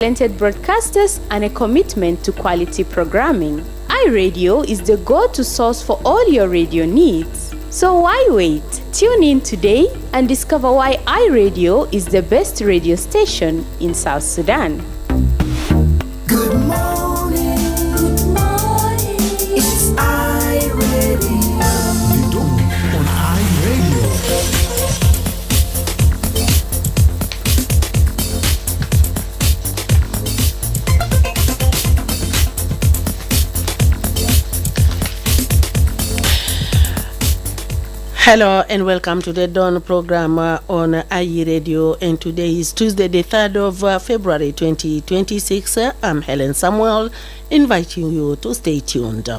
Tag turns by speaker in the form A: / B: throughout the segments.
A: talented broadcasters and a commitment to quality programming. iRadio is the go-to source for all your radio needs. So why wait? Tune in today and discover why iRadio is the best radio station in South Sudan.
B: Good morning, it's iRadio.
C: The Dawn on iRadio.
D: Hello and welcome to the Dawn program on iRadio, and today is Tuesday the 3rd of February 2026. I'm Hellen Samuel, inviting you to stay tuned.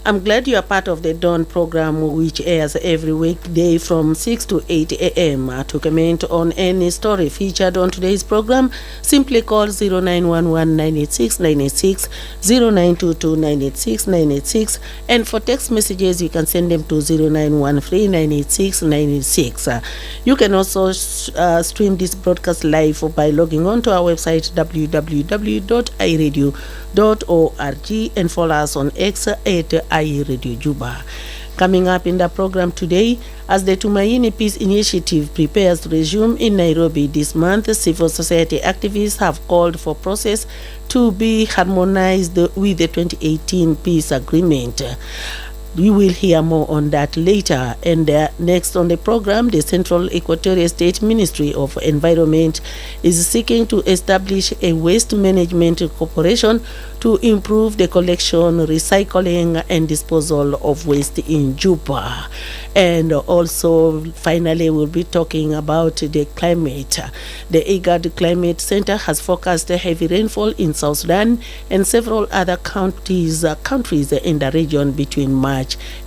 D: I'm glad you are part of the Dawn program, which airs every weekday from 6 to 8 a.m. To comment on any story featured on today's program, simply call 0911-986-986, 0922-986-986, and for text messages, you can send them to 0913-986-986. You can also stream this broadcast live by logging on to our website www.iradio.org and follow us on X at iRadio Juba. Coming up in the program today, as the Tumaini Peace Initiative prepares to resume in Nairobi this month, civil society activists have called for process to be harmonized with the 2018 peace agreement. You will hear more on that later. And next on the program, the Central Equatorial State Ministry of Environment is seeking to establish a waste management corporation to improve the collection, recycling, and disposal of waste in Juba. And also, finally, we'll be talking about the climate. The IGAD Climate Center has forecast heavy rainfall in South Sudan and several other countries in the region between March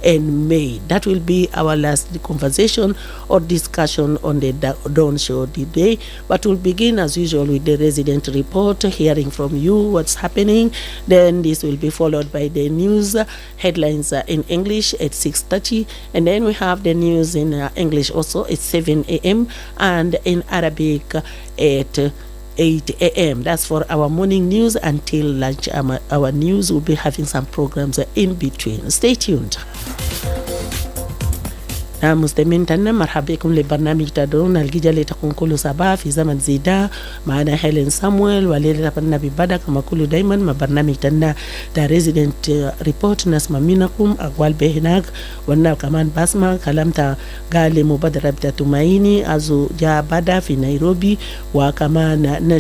D: and May. That will be our last conversation or discussion on the Dawn Show today. But we'll begin as usual with the resident report, hearing from you what's happening. Then this will be followed by the news headlines in English at 6:30, and then we have the news in English also at 7 a.m. and in Arabic at 8 a.m. That's for our morning news until lunch. Our news will be having some programs in between. Stay tuned. مستمعين تنا مرحبا بكم لبرنامج تدرون الجيجة اللي تكون كل صباح في زمن زي ده. معنا هيلين سامويل وليلة برنامج بدا كما كل دايما ما برنامج تنا دا ريزيدنت ريبورت نسمع منكم أقوال به هناك، وانا كمان بسمع كلام تا قال مبادرة بتاعتمايني أزو جا بدا في نيروبي، وكمان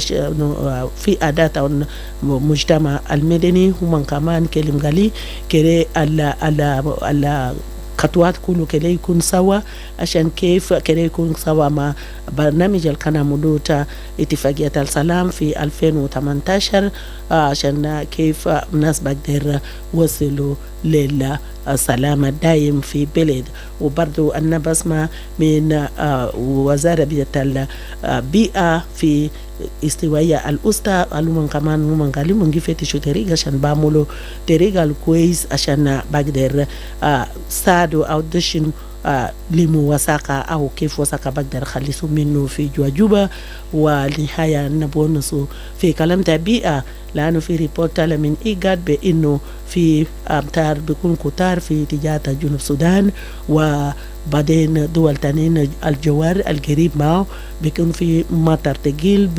D: في أداة المجتمع المدني هم كمان كلم قالي كري على خطوات كله كده يكون سوا عشان كيف كده يكون سوا مع برنامج القناة مدوتا اتفاقية السلام في 2018 عشان كيف الناس بقدر وصلوا للسلام الدائم في بلد. وبرضو أنا بسمع من وزارة البيئة في استوائية الأسطى قالوا كمان هم قالوا من كيف شو طريقة عشان بعملوا طريقة الكويس عشان بقدر ساعدوا أو دشن لمو وثاقة أو كيف وثاقة بقدر خلصوا منه في جوجوبا. والنهاية نبونسوا في كلام تبيئة، لأنه في ريبورت طالع من إيجاد بأنه في أمطار بيكون كتار في اتجاه جنوب السودان، وبعدين دول تانيين الجوار القريب معه بيكون في مطر تقيل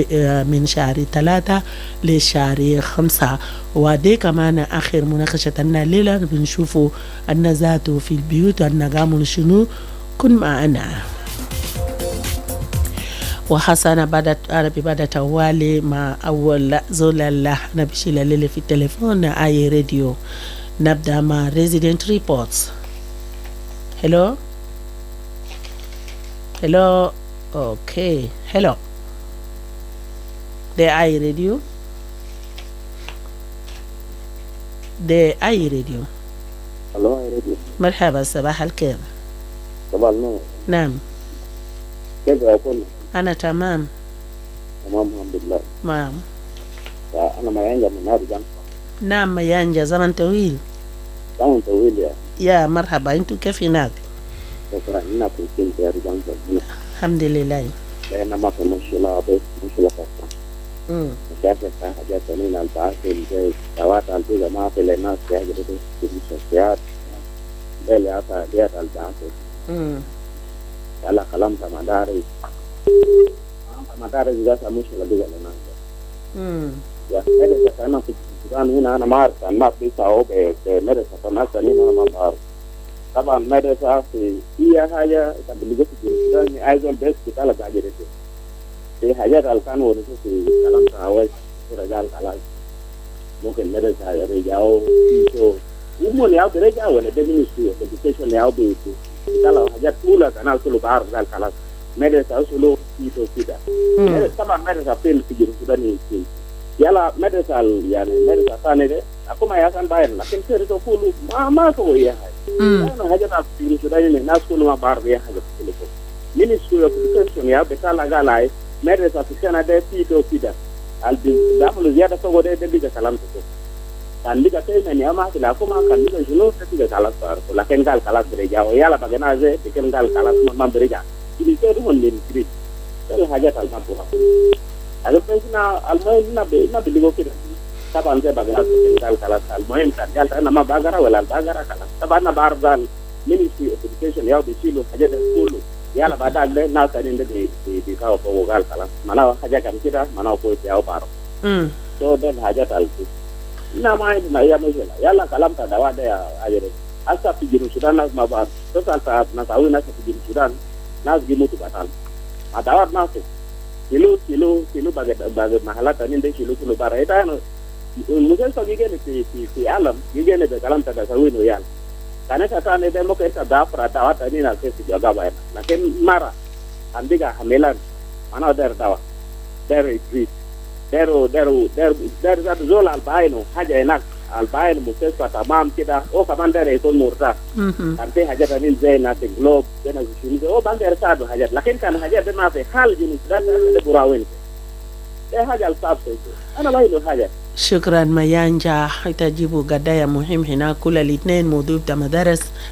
D: من شهر 3 لشهر 5. ودي كمان آخر مناقشة لنا الليلة بنشوفوا أن ذاته في البيوت أن قاموا شنو. كن معنا. وحسنا بعد توالي مع أول زولة نبشيل الليلة في التليفون اي راديو. نبدأ مع resident reports. Hello. Okay. Hello. The iRadio.
E: Hello iRadio.
D: مرحبا، صباح الخير.
E: صباح النور.
D: نعم.
E: كيف أكون؟
D: أنا تمام.
E: تمام الحمد لله.
D: نعم.
E: أنا ميانجا من هذا الجنب.
D: نعم ميانجا، زمن طويل.
E: زمن طويل
D: يا مرحبا، أنتوا كيف هناك؟
E: شكرا. هنا في هذا الجنب.
D: الحمد لله.
E: لأن ما في مشكلة بس مشكلة خاصة. مشاكل حاجات ثانية البعث زي دوات البيضة ما في الناس يجري في المستشفيات بل يعطى ديات البعث على كلام مدارس مدارس ذات مشكلة بيجا لنا يعني مدرسة أنا في السودان هنا أنا ما أعرف أن ما في صعوبة بمدرسة الناس هنا أنا ما بعرف طبعا مدرسة في هي حاجة تبلغت في السودان أيضا بس كتالة قاعدة في حاجات الكان ورثوا في كلام تعاوش رجال خلاص ممكن مدرسة رجعوا فيشو ومن ياو برجع ولا ده ministry of education ياو بيتو كتالة حاجات طولة أنا كله بعرف قال خلاص مدرسة أصله فيشو كده طبعا مدرسة فين في السودان يلا مدرسة يعني مدرسة ثانية ده أكو ما يكون باين لكن سيرته كله ما هو إيه أنا حاجة في السودان الناس كله ما بعرف إيه حاجة في كله ministry of education ياو بتاعنا قال هاي مدرسة في كندا فيتو كده البيعملوا زيادة فوق ده بيجا كلام تكو كان بيجا تيمن يا ما كلا أكو ما كان بيجا شنو بيجا كلام صار لكن قال كلام برجع ويلا بعدين زي بيكون قال كلام ما برجع ini itu pun lebih kalau hajat alhamdulillah ada pensina almuhim na biligo kira taban saya bagaimana tinggal kalau almuhim kan nama bagara wala bagara kalau taban na bardan ministry of education ya di silo hajat sekolah ya la badak de na tani di kau pogal kalau mana hajat kan kita mana ko ya paro so dan hajat alku nama ini ya mesela ya la kalam ta dawa de ajere asa pijiru sudan nas mabar total saat na tahu nas pijiru sudan nas gimutu batal adawat nas kilo bagai mahalat tani de kilo bara itu anu mungkin so gigene fi alam gigene de kalam ta da sawino yan karena kata ane demo kita dapur adawat tani na ke jaga bayan lakin mara andiga hamelan mana der dawa der idris der zat zol albaino haja enak albaino mustashfa tamam kida o kaman der ikon murta ante haja tani zai na te globe dena shuni o bander sadu haja lakin kan haja de ma fi hal jinus dan de burawin haja alsaf ana lailo haja
D: شكرا ميانجا تجيبوا قضايا مهم هنا كل الاثنين موضوع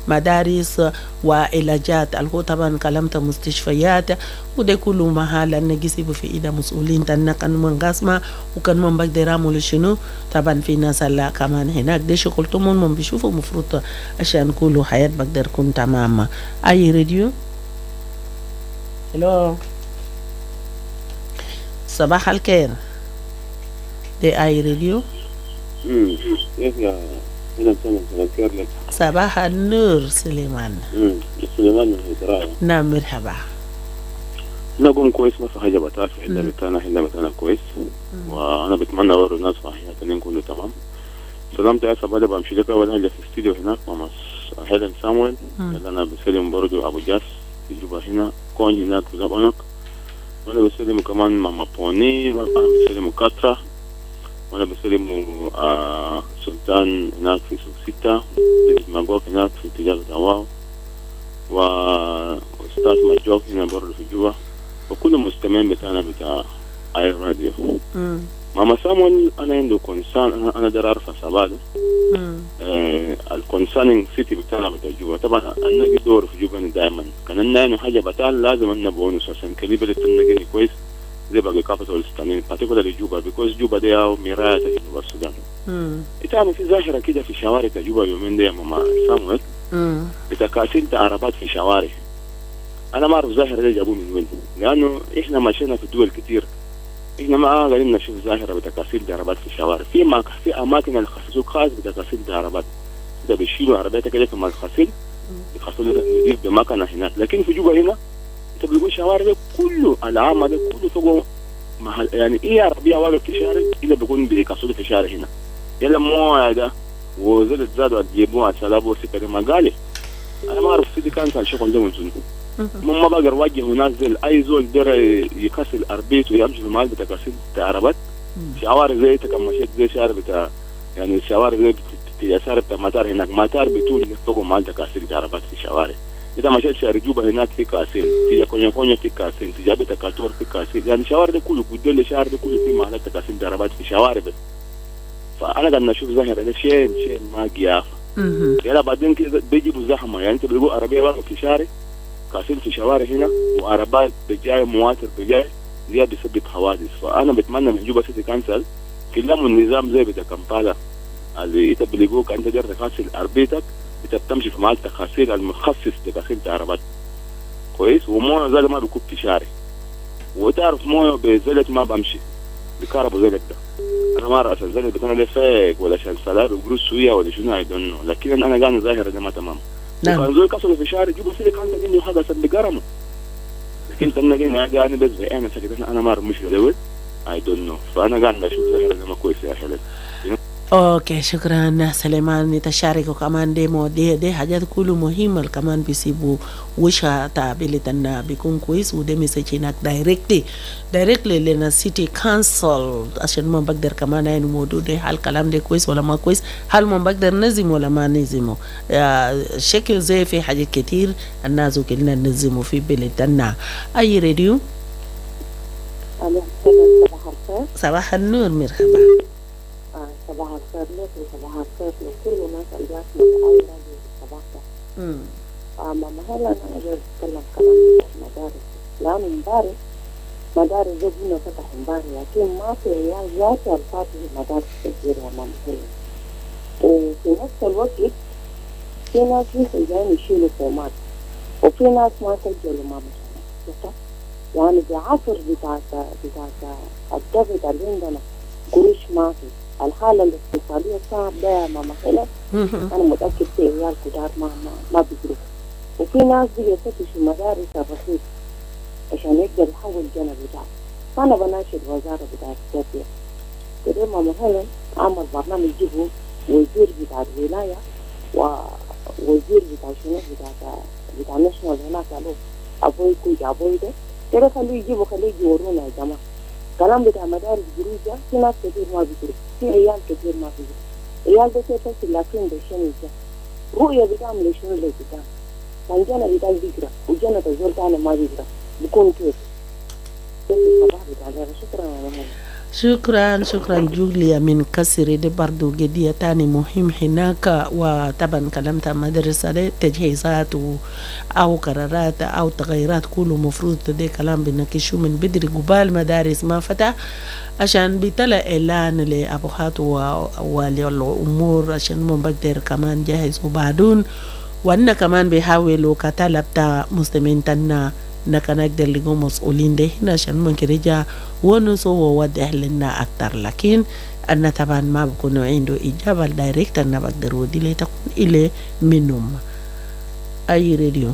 D: مدارس وعلاجات الهو طبعا كلمت مستشفيات وده كله محل ان يجيبوا في ايدا مسؤولين تنا كان من قسمه وكان من بقدر يعملوا شنو طبعا في ناس لا كمان هناك ده شغلتهم من بيشوفوا مفروض عشان كله حياه بقدر كون تمام اي راديو هلو صباح الخير دي اي راديو
E: كيف يا هنا سمع لك
D: صباح النور سليمان
E: سليمان من هدراء
D: نعم مرحبا
E: نقوم كويس ما في حاجة بتعرف إلا بتانا كويس وأنا بتمنى أوري الناس صحيح تنين كله تمام سلامت يا سبادة بمشي لك أول حاجة في الاستديو هناك ماما هيلن سامويل اللي أنا بسلم برضو أبو جاس في جوبا هنا كون هناك في زبانك وأنا بسلم كمان ماما بوني وأنا بسلم كاترا وأنا بسلم سلطان هناك في سوق 6 ماجوك هناك في اتجاه دواو وأستاذ ماجوك هنا برضو في جوا وكل مستمعين بتاعنا بتاع اي راديو ماما سامويل أنا عنده كونسان أنا دار أعرف سبادة الكونسانينج سيتي بتاعنا بتاع جوا طبعا أنا دور في جوا دائما كان لنا حاجة بتاع لازم أن بونس عشان كليبة التنجني كويس زي باقي كابيتال ستانين particularly جوبا because جوبا دي أو مراية جنوب السودان إتعرف في ظاهرة كده في شوارع جوبا يومين دي ماما سامويل بتكاسين عربات في شوارع أنا ما أعرف ظاهرة دي جابوه من وين لأنه إحنا ماشينا في الدول كتير إحنا ما قاعدين نشوف ظاهرة بتكاسين عربات في الشوارع في أماكن الخصوص خاص بتكاسين عربات ده بيشيلوا عربيات كده في الخصيل يخصوا نضيف بمكان هناك لكن في جوبا هنا تبلغوا الشوارع ده كله العامة ده كله فوقه محل يعني إيه عربية واقف في الشارع إلا بيكون بيكسروا في الشارع هنا يلا مويه ده وزلت زادوا تجيبوها سلابوا سكري ما قالي أنا ما أعرف سيدي كان الشغل ده من ما بقدر واجه ونازل أي زول در يكسر أربيت ويمشي في المال بتاع كسر عربات شوارع زي تكمشيت زي شارع بتاع يعني الشوارع زي الشارع بتاع مطار هناك مطار بتول فوقه مال تكسر عربات في الشوارع إذا مشيت شارع جوبا هناك في كاسين تيجي كونيا في كاسين تيجي بتكاتور في كاسين يعني الشوارع ده كله بدل الشارع ده كله في محلات تكسر عربات في الشوارع بس فأنا قاعد نشوف ظاهرة ده شيء ما قيافة يلا بعدين كده بيجيبوا زحمة يعني أنت بتلقوا عربية واقفة في شارع كاسين في شوارع هنا وعربات بجاي مواتر بجاي زيادة بيسبب حوادث. فأنا بتمنى من جوبا سيتي كانسل كلهم النظام زي بتاع كمبالا اللي انت بيلقوك انت داير تغسل عربيتك، انت بتمشي في محل تغسيل المخصص لتغسيل عربات كويس، ومويه زي ما بيكون في شارع، وتعرف مويه بزلت ما بمشي بكهرباء زلت ده. انا ما رأس الزلت بكون عليه فيك ولا شان سلال وقروش سوية ولا شنو اي دون نو، لكن انا قاعد ظاهر ده ما تمام.
D: نعم.
E: وكان زول كسروا في شارع جيبوا سيلك انت جني حاجه سد قرمه، لكن تنا جينا قاعد بس انا سكت انا ما مش دوت اي دون نو. فانا قاعد اشوف ظاهر ده ما كويس يا حلال.
D: اوكي شكرا سليمان، نتشارك كمان دي حاجات كله مهمة كمان بيسيبوا وشها تابلتنا بيكون كويس، ودي مسج هناك دايركتلي لنا سيتي كانسل عشان ما بقدر كمان يعني موضوع ده هل الكلام ده كويس ولا ما كويس، هل ما بقدر نزم ولا ما نزمه. شكل زي في حاجات كتير الناس وكلنا ننزموا في بلدنا. اي راديو
F: صباح الخير.
D: صباح النور مرحبا.
F: صباح الخير لك وصباح الخير لكل الناس اللي جاتنا في أي راديو الصباح ده. ماما هلا أنا جاي أتكلم كلام مدارس، لأنه امبارح مدارس جبنا فتح امبارح، لكن ما في عيال ذاتي الفاتح مدارس كثير يا ماما هلا. وفي نفس الوقت في ناس لسه جايين يشيلوا فومات، وفي ناس ما سجلوا ماما هلا. يعني بعصر بتاعت الضغط اللي عندنا قروش ما في، الحالة الاقتصادية صعب ده يا ماما هلا. أنا متأكد في عيال كتار ما بيقروا، وفي ناس بيجي يفتشوا المدارس الرخيص عشان يقدر يحول الجنة بتاعه. فأنا بناشد الوزارة بتاعت التربية كده ماما هلا عمل برنامج يجيبوا وزير بتاع الولاية ووزير بتاع شنو بتاع الناشونال هناك قالوا أبوي كوي أبوي ده كده خليه يجي يورونا يا جماعة. كلام بتاع مدارس جروج ده في ناس كتير ما بيقروا، في عيال كتير ما بيقروا، عيال ده تفصل لكن ده شنو ده رؤية بتعمل شنو اللي قدام. كان جانا بتاع بيقرا وجانا تزول تاني ما بيقرا بيكون كيف؟ الصباح بتاع شكرا يا ماما.
D: شكرا جوليا من كسر دي برضو قضية تاني مهم هناك. وطبعا كلمت مدرسة دي تجهيزات أو قرارات أو تغيرات كله مفروض دي كلام بنكشو من بدري قبال مدارس ما فتح، عشان بيطلع إعلان لأبوهات وولي الأمور عشان ما بقدر كمان جاهز. وبعدون وأنا كمان بيحاولوا كتالبتا مسلمين تنا نكا نقدر لقوا مسؤولين ده هنا عشان ممكن رجع ونسو ووضح لنا أكتر، لكن أنا طبعا ما بكونوا عنده إجابة دايركت أنا بقدر ودي لي تكون إلي منهم. أي راديو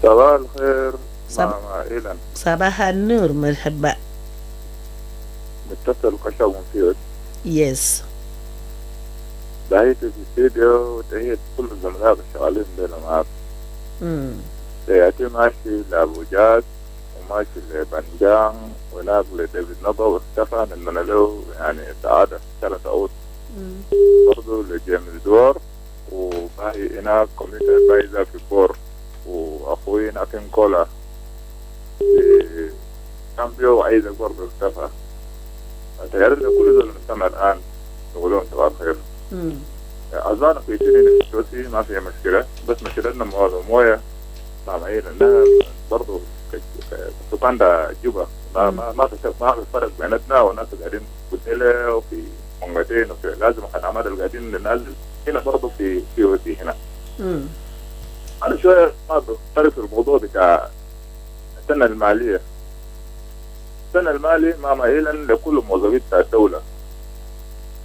G: صباح الخير ماما هيلن.
D: صباح النور مرحبا.
G: متصل قشة ومفيد.
D: يس
G: تحية في الاستديو وتحية كل الزملاء الشغالين بينا معاك. تحياتي ماشي لأبو جاد وماشي لبنجان وناق لديفيد نبا واستفان إننا له يعني سعادة 3 عود. برضو لجيمس دور وباقي هناك كوميتي بايزة في بور وأخوي ناكن كولا في كامبيو وعايزك برضو استفى. تيارد كل ذول المستمع الآن يقولون صباح الخير. أظن في سنين السوسي ما فيها مشكلة، بس مشكلتنا موية مع معين إنها برضو سكان دا جوبا ما في فرق بيناتنا والناس قاعدين بوتيلة وفي منغتين وفي لازم الخدمات اللي قاعدين ننزل هنا برضو في سي هنا. أنا شوية ما بختلف في الموضوع بتاع السنة المالية. السنة المالي ماما هيلن لكل موظفين بتاع الدولة.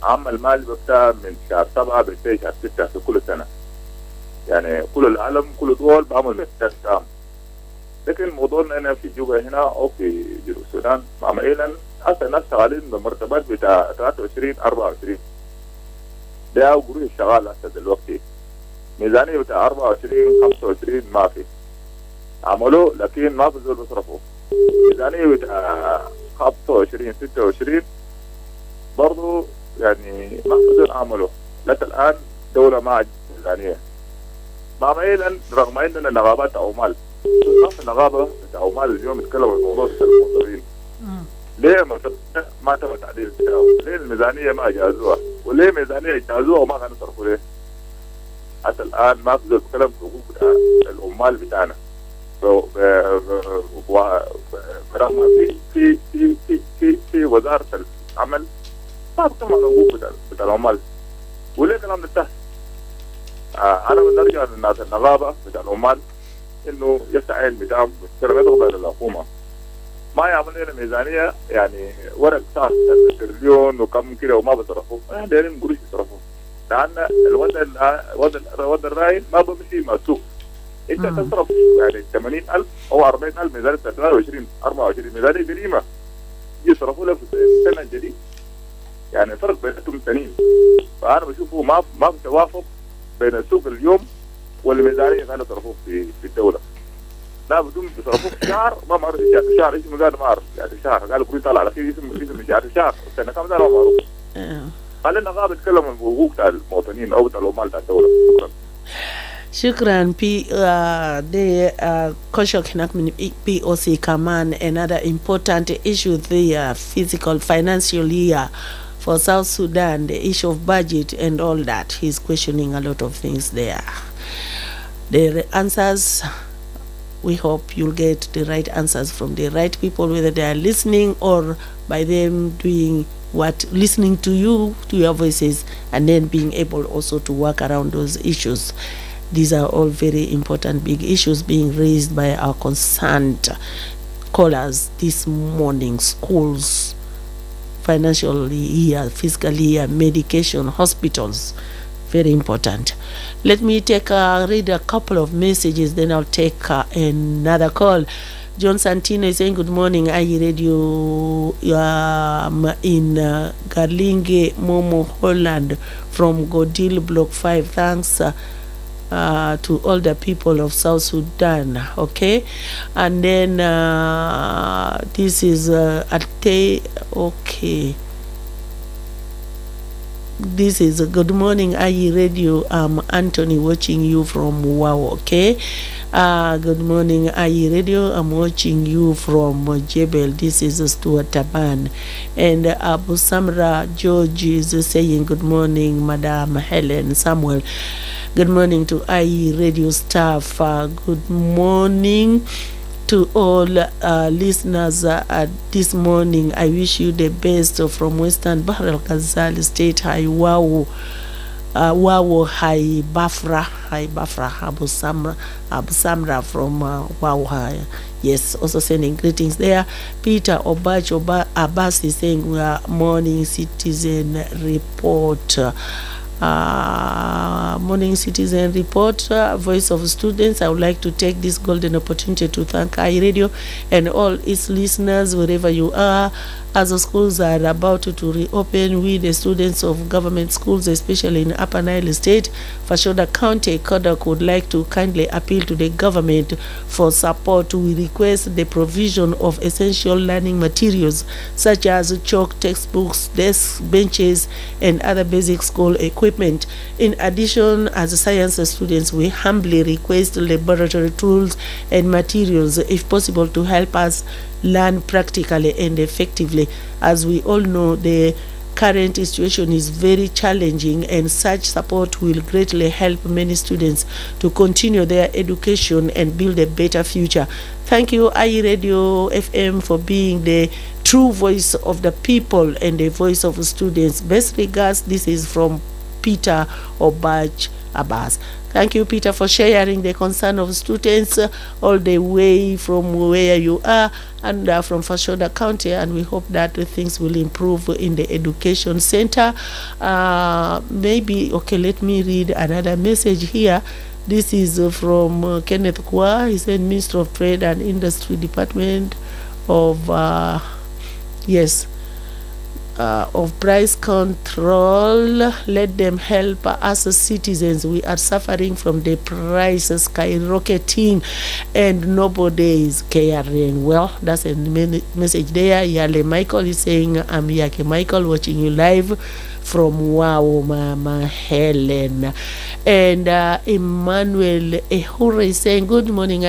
G: عام المالي بتاع من شهر 7 بنتهي شهر 6 في كل سنة. يعني كل العالم كل دول بعمل من تام. لكن موضوعنا هنا في جوبا هنا أو في جنوب السودان ماما هيلن حتى الناس شغالين بمرتبات بتاع 23 24. ده قروش الشغال هسه دلوقتي. ميزانية بتاع 24 25 ما في. عملوا لكن ما في زول بيصرفوا. ميزانية بتاع 25 26 برضو يعني ما في زول عملوا. لكن الآن دولة ما عندها ميزانية. ماما هيلن رغم عندنا نغابات عمال. ما في نغابة بتاع عمال اليوم يتكلموا عن الموضوع بتاع الموظفين. ليه ما تم تعديل بتاعه؟ ليه الميزانية ما جازوها؟ وليه ميزانية جازوها وما كانوا يصرفوا ليه؟ حتى الآن ما في زول بيتكلم في حقوق بتاع العمال بتاعنا. برغم في وزاره العمل ما بتم الحقوق بتاع العمال. وليه الكلام ده تحت؟ انا بنرجع للناس النقابه بتاع العمال انه يفتح الميزان بالسلام يضغط على الحكومه ما يعمل لنا ميزانيه يعني ورق صار تريليون وكم كده وما بصرفوه. احنا دايرين قروش يصرفوه لان الوضع الراهن ما بمشي مع السوق. انت تصرف يعني 80,000 او 40,000 ميزانيه 23 24 ميزانيه جريمه يصرفوا لك في السنه الجديد. يعني فرق بينهم سنين. فانا بشوفه ما في توافق بين السوق اليوم والميزانيه اللي صرفوه في الدوله. لا بدون بيصرفوه في شهر ما معروف شهر اسمه قال ما اعرف يعني شهر قالوا كل طالع على خير اسم شهر السنه كم ده ما معروف. خلينا نقابل نتكلم عن الحقوق بتاع المواطنين او بتاع العمال بتاع الدوله. شكرا.
D: شكرا بي the كوشوك هناك من POC كمان. Another important issue there, physical financial year for South Sudan, the issue of budget and all that. He's questioning a lot of things there. The answers, we hope you'll get the right answers from the right people, whether they are listening or by them doing listening to you, to your voices, and then being able also to work around those issues. These are all very important big issues being raised by our concerned callers this morning. Schools, financial year, fiscal year, medication, hospitals, very important. Let me read a couple of messages, then I'll take another call. John Santino is saying, good morning, IE Radio in Garlinge, Momo, Holland, from Godil Block 5. Thanks to all the people of South Sudan, okay? And then this is Ate, okay. This is good morning, IE Radio. I'm Anthony watching you from Wow, okay? Good morning, IE Radio. I'm watching you from Jebel. This is Stuart Taban. And Abu Samra George is saying, good morning, Madam Hellen Samuel. Good morning to IE Radio staff. Good morning to all listeners this morning. I wish you the best from Western Bahr el Ghazal State. Hi, wow. Hi, Bafra. Abu Samra from wow. Yes, also sending greetings there. Peter Obach Abbas is saying, morning citizen report. Morning Citizen Report, Voice of Students. I would like to take this golden opportunity to thank iRadio and all its listeners wherever you are. As the schools are about to reopen, we, the students of government schools, especially in Upper Nile State, Fashoda County, Kodak, would like to kindly appeal to the government for support. We request the provision of essential learning materials such as chalk, textbooks, desks, benches, and other basic school equipment. In addition, as science students, we humbly request laboratory tools and materials, if possible, to help us learn practically and effectively. As we all know, the current situation is very challenging, and such support will greatly help many students to continue their education and build a better future. Thank you, IE Radio FM, for being the true voice of the people and the voice of students. Best regards. This is from Peter Obach Abbas. Thank you, Peter, for sharing the concern of students all the way from where you are and from Fashoda County, and we hope that things will improve in the education center. Okay, let me read another message here. This is from Kenneth Kwa. He said, Minister of Trade and Industry Department of of price control, let them help us as citizens. We are suffering from the prices skyrocketing and nobody is caring. Well, that's a message there. Yale Michael is saying, I'm Yake Michael watching you live from Wow, Mama Hellen. And Emmanuel Ehure is saying, good morning,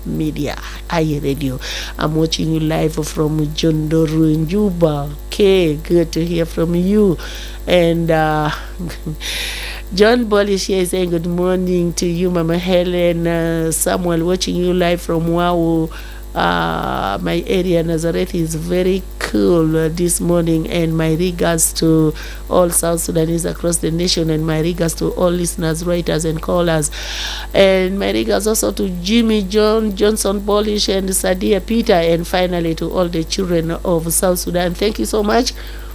D: Media, Radio. I'm watching you live from Jondoru in Juba. Okay, good to hear from you. And John Bolish here is saying good morning to you, Mama Hellen Samuel, watching you live from Wau. My area, Nazareth, is very cool this morning, and my regards to all South Sudanese across the nation, and my regards to all listeners, writers, and callers, and my regards also to Jimmy John, Johnson Bolish, and Sadia Peter, and finally to all the children of South Sudan. Thank you so much.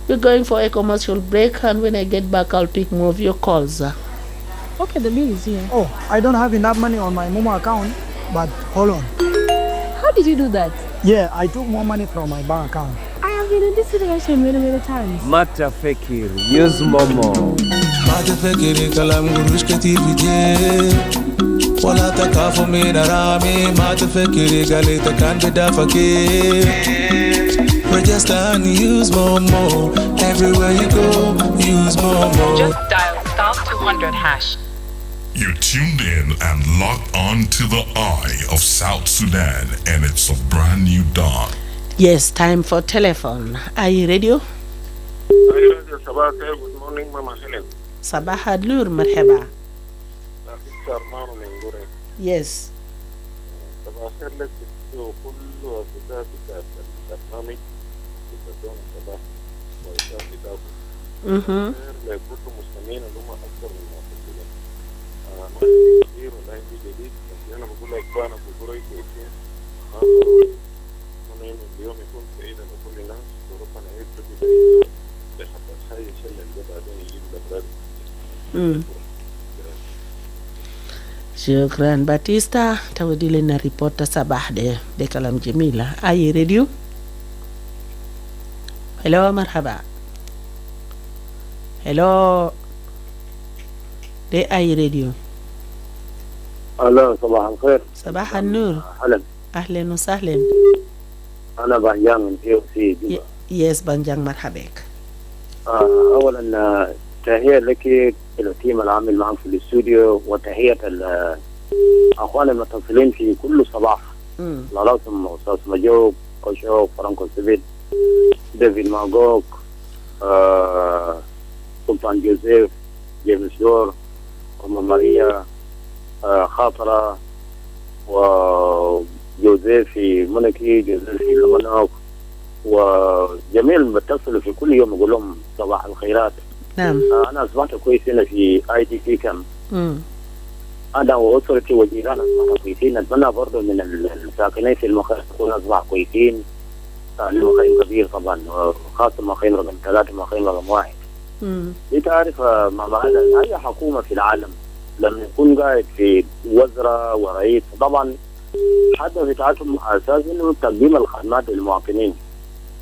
D: We're going for a commercial break, and when I get back, I'll pick more of your calls.
H: Okay, the bill is here.
I: Oh, I don't have enough money on my Momo account, but hold on.
H: How did you do that?
I: Yeah, I took more money from my bank account.
H: I have been in this situation many times.
J: Mata Fekir, use Momo.
B: Mata Fekir kalam gurush katir vijay wala takafu min arami Mata Fekir galita kan bida fakir register and use Momo everywhere you go, use Momo.
K: Just dial *200#.
C: You tuned in and locked on to the eye of South Sudan, and it's a brand new dawn.
D: Yes, time for telephone. Are you radio?
E: Good morning, Mama Hellen.
D: Sabah Nur, marhaba. Yes. Mm-hmm. Shukran Batista, tawadile na ripota Sabah de Kalam Jamila. Ayi radio? Hello, marhaba. Hello. De Ayi radio.
E: Hello, صباح الخير.
D: صباح النور. أهلا وسهلا.
E: أنا بانجان من POC.
D: Yes, بانجان مرحباك.
E: أولا تحية لك التيم العامل معك في الاستوديو، وتحية الأخوان المتصلين في كل صباح. لازم أستاذ مجوب، أوشو، فرانكو سبيد، ديفيد ماغوك، سلطان جوزيف، جيمس دور، أم ماريا، خاطرة، وجوزيفي منكي، جوزيفي لمنوك، وجميع المتصل في كل يوم أقول لهم صباح الخيرات.
D: نعم.
E: أنا أصبحت كويس هنا في ITC كم. أنا وأسرتي وجيران أصبحوا كويسين. أتمنى برضه من الساكنين في المخيم يكونوا أصبحوا كويسين. المخيم كبير طبعا، خاصة مخيم رقم 3 مخيم رقم 1. أنت عارف ماما هلا أي حكومة في العالم لما يكون قاعد في وزراء ورئيس، طبعا الهدف بتاعتهم أساسا إنه تقديم الخدمات للمواطنين،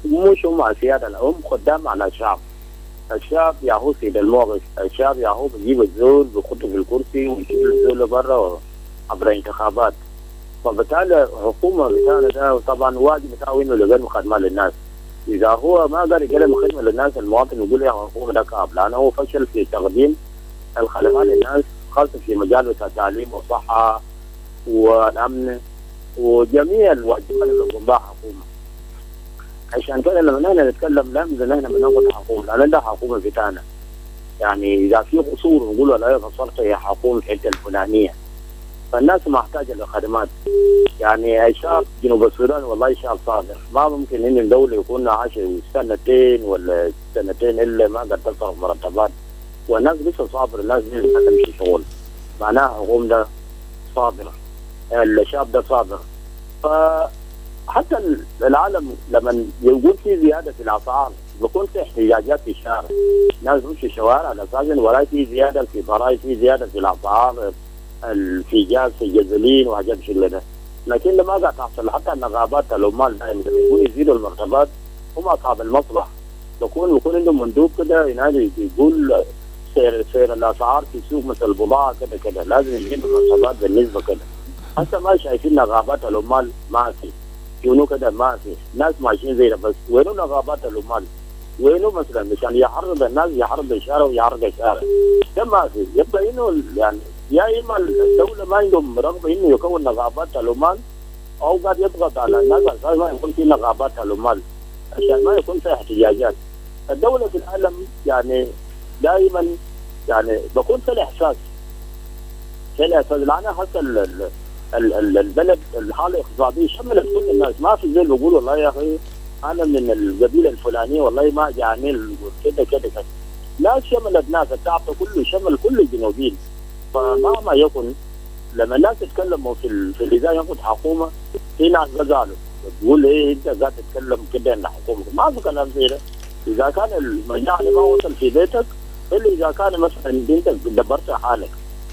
E: مش هم السيادة، هم خدام على الشعب. الشعب ياهو سيد الموقف، الشعب ياهو بيجيب الزول بيخطه في الكرسي ويشيل الزول برا عبر انتخابات. فبالتالي الحكومة بتاعنا ده طبعا واجب بتاعه انه يقدم خدمات للناس. اذا هو ما قدر يقدم خدمة للناس، المواطن يقول يا الحكومة ده كعب، لانه هو فشل في تقديم الخدمات للناس، خاصة في مجال التعليم والصحة والامن وجميع الواجبات اللي تقوم بها الحكومة. عشان كده لما نحن نتكلم لازم نحن بناخد حكومة، لأن ده حكومة بتاعنا. يعني إذا في قصور نقول لا قصرت هي حكومة الحتة الفلانية. فالناس محتاجة لخدمات. يعني الشعب جنوب السودان والله شعب صابر، ما ممكن إن الدولة يكون عاش 2 ولا 2 إلا ما قد تصرف مرتبات، والناس لسه صابر، الناس لسه تمشي شغل. معناها حكومة ده صابرة، الشعب ده صابر. حتى العالم لما يقول في زيادة في الأسعار بيكون في احتجاجات في الشارع، ناس تمشي الشوارع على أساس ولا في زيادة في ضرائب، في زيادة في الأسعار، في جاز، في جازولين وحاجات شغلة ده. لكن لما قاعد تحصل حتى النقابات العمال دائما لما يقولوا يزيدوا المرتبات، هم أصحاب المصلحة بيكون عندهم مندوب كده ينادي يقول سعر الأسعار في السوق مثل البضاعة كده لازم يجيبوا المرتبات بالنسبة كده. حتى ما شايفين نقابات العمال ما في يونو كده، ما في ناس ماشيين زي ده، بس وينو نقابات العمال؟ وينو مثلا مشان يحرض الناس، يحرض الشارع ويحرض الشارع ده ما في. يبقى انه يعني يا اما الدوله ما عندهم رغبه انه يكون نقابات العمال، او قاعد يضغط على الناس عشان ما يكون في نقابات العمال، عشان ما يكون في احتجاجات. الدوله في العالم يعني دائما يعني بكون في الاحساس لأن حتى البلد الحاله الاقتصاديه شملت كل الناس، ما في زي بيقول والله يا اخي انا من القبيله الفلانيه والله ما جاني كده كده كده، لا شملت ناس التعب كله شمل كل الجنوبيين. فمهما يكن لما الناس يتكلموا في اذا ياخذ حكومه في ناس قالوا بتقول ايه انت قاعد تتكلم كده ان حكومه، ما في كلام زي ده. اذا كان المجاعه ما وصل في بيتك الا اذا كان مثلا انت دبرت حالك،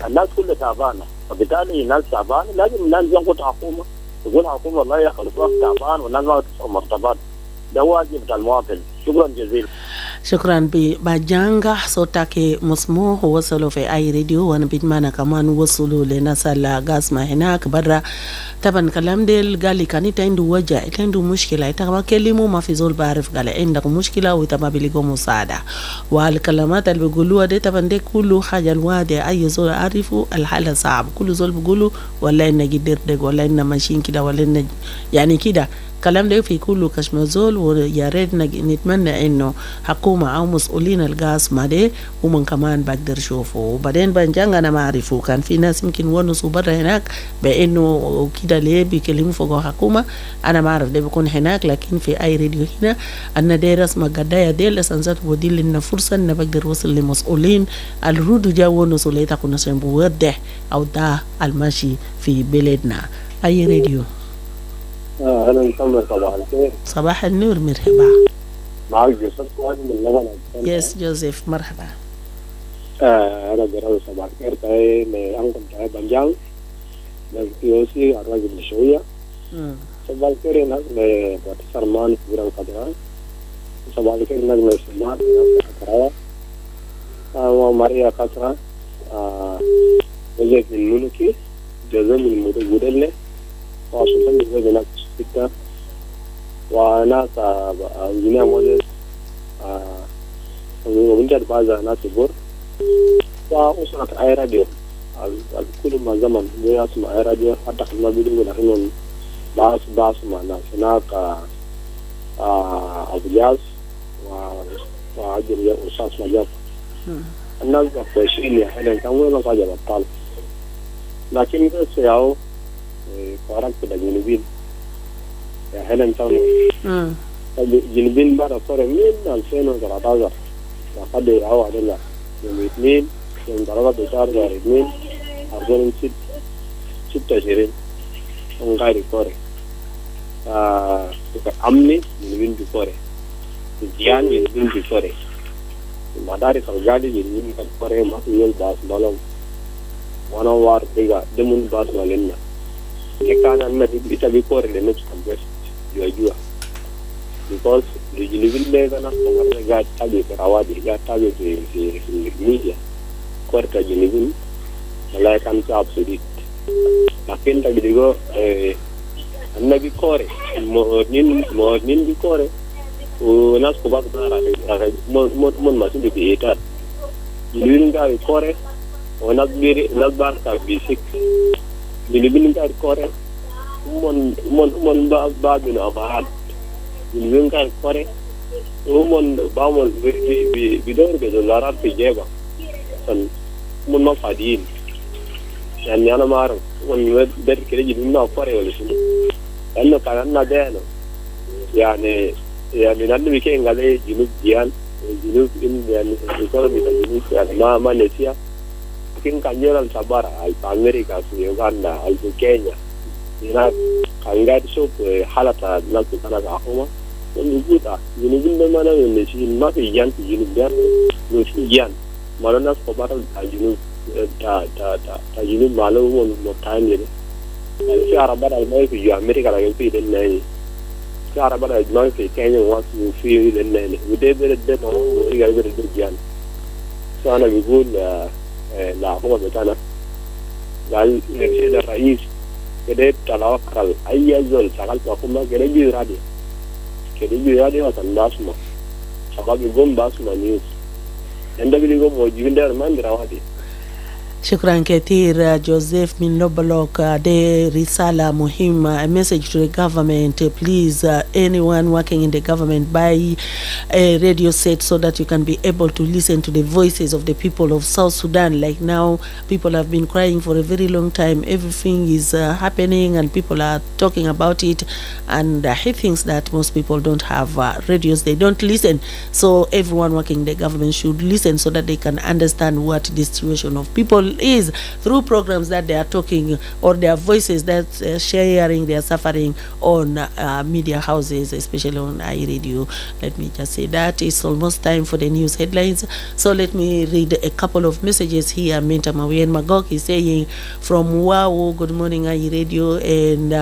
E: الناس كلها تعبانه، فبالتالي الناس تعبانه لازم الناس ياخذ حكومه تقول حكومه والله يا اخي الوقت تعبان والناس ما تدفع مرتبات، ده واجب بتاع المواطن. شكرا جزيلا.
D: شكرا بباجانغا صوتك مسموع وصلوا في اي راديو، وانا بيتمنى كمان وصلوا لناس القاسمة هناك برا. طبعا كلام ديل قال لي كان انت عنده وجع، انت عنده مشكله، انت ما كلموا ما في زول بعرف قال عندك مشكله وانت ما بيلقوا مساعده، والكلمات اللي بيقولوها دي طبعا دي كله حاجه الواضح اي زول عارفه الحاله صعب، كل زول بيقولوا ولا انه قدر ولا انه ماشيين كده ولا انه يعني كده كلام ده في كله كشم زول. ويا ريت نتمنى انه حكومه او مسؤولين القاس ما ده ومن كمان بقدر شوفوا. وبعدين بنجان انا ما اعرفه كان في ناس يمكن ونسوا برا هناك بانه كده ليه بيكلموا فوق حكومه، انا ما اعرف ده بيكون هناك، لكن في اي راديو هنا ان ده رسمه قدايا دي لسنزات ودي لنا فرصه ان بقدر وصل لمسؤولين الرود جاوا ونسوا ليتا كنا سنبوضح او ده الماشي في بلدنا. اي راديو
E: اهلا وسهلا. صباح الخير.
D: صباح النور. مرحبا.
E: معك جوزيف من لبنان.
D: يس جوزيف مرحبا.
E: انا برا صباح الخير تاي لانكم تاي بنجال لكيوسي الراجل شويه. صباح الخير ناس لسرمان في برا القدران. صباح الخير ناس لسرمان في القدران. وماريا كاسرا جوزيف من ملكي جوزيف من موديل وسلطان جوزيف ناس ستة وناس انجينير موزيس ومنجد بعض ناس بور وأسرة أي راديو كل ما زمن يسمع أي راديو حتى خلنا بيدو لكنهم باس مع ناس هناك أبو جاز وعجل أساس مجاب الناس بقوشين يا حلين كانوا ما قاعد بطال، لكن بس ياو كورك كده جنوبين يا حلين كانوا جنوبين بعد صار من 2013 لقد ياو عدلا يوم اثنين يوم ضربة بشار دار اثنين أرجون 26 هم غير كوري أمني جنوبين بكوري جيان جنوبين بكوري مدارس الجالي جنوبين بكوري ما في يوم باس مالهم وانا وار ديغا دمون باس مالنا كان أنا بيتا بكوري لنفس كمبس جوا because the Jilibin Legana got target Rawadi got target في الميديا كورتا جلبين لا كان absolute لكن تقدروا النبي كوري مورنين بكوري وناس كبار نار من ما سند بيتار جلبين قال كوري وناس بار بيسك جلبين قال كوري من بعض من أبعاد جلبين قال كوري ومن بعمل بدور بدولارات في جيبه من مفادين يعني أنا ما أعرف من بدر كده جبنا أفري ولا شنو لأنه كان عندنا دهنا يعني لأنه بيكين قال جنوب جيان جنوب إن يعني يكون جنوب يعني ما نسيا لكن كان يرى السبارة في أمريكا في يوغندا في كينيا هناك كان قاعد يشوف حالة الناس كانت عقومة ونقول جنوب ما نقول نسي ما في جيان في جنوب جيان في جيان malah nas kobaran tajinu tajinu malu mon tanya ni. Si Arab ada mai fi Amerika lagi fi den nai. Si Arab ada mai fi Kenya wasu fi den nai. Udah berde no iga berde jian. So ana bigul la hukuma betana. Gal si da rais kede talawakal ayya zol sagal hukuma kede bi radio. Kede bi radio asan dasma. Sabab gom basma news.
D: Shukran kathir Joseph min Lobalok. De risala muhim, a message to the government. Please, anyone working in the government, buy a radio set so that you can be able to listen to the voices of the people of South Sudan. Like now, people have been crying for a very long time. Everything is happening and people are talking about it, and he thinks that most people don't have radios. They don't listen. So everyone working in the government should listen so that they can understand what the situation of people is through programs that they are talking, or their voices that sharing their suffering on media houses, especially on iRadio. Let me just say that it's almost time for the news headlines. So let me read a couple of messages here. Minta Mawien Magok is saying from Wow, good morning iRadio, and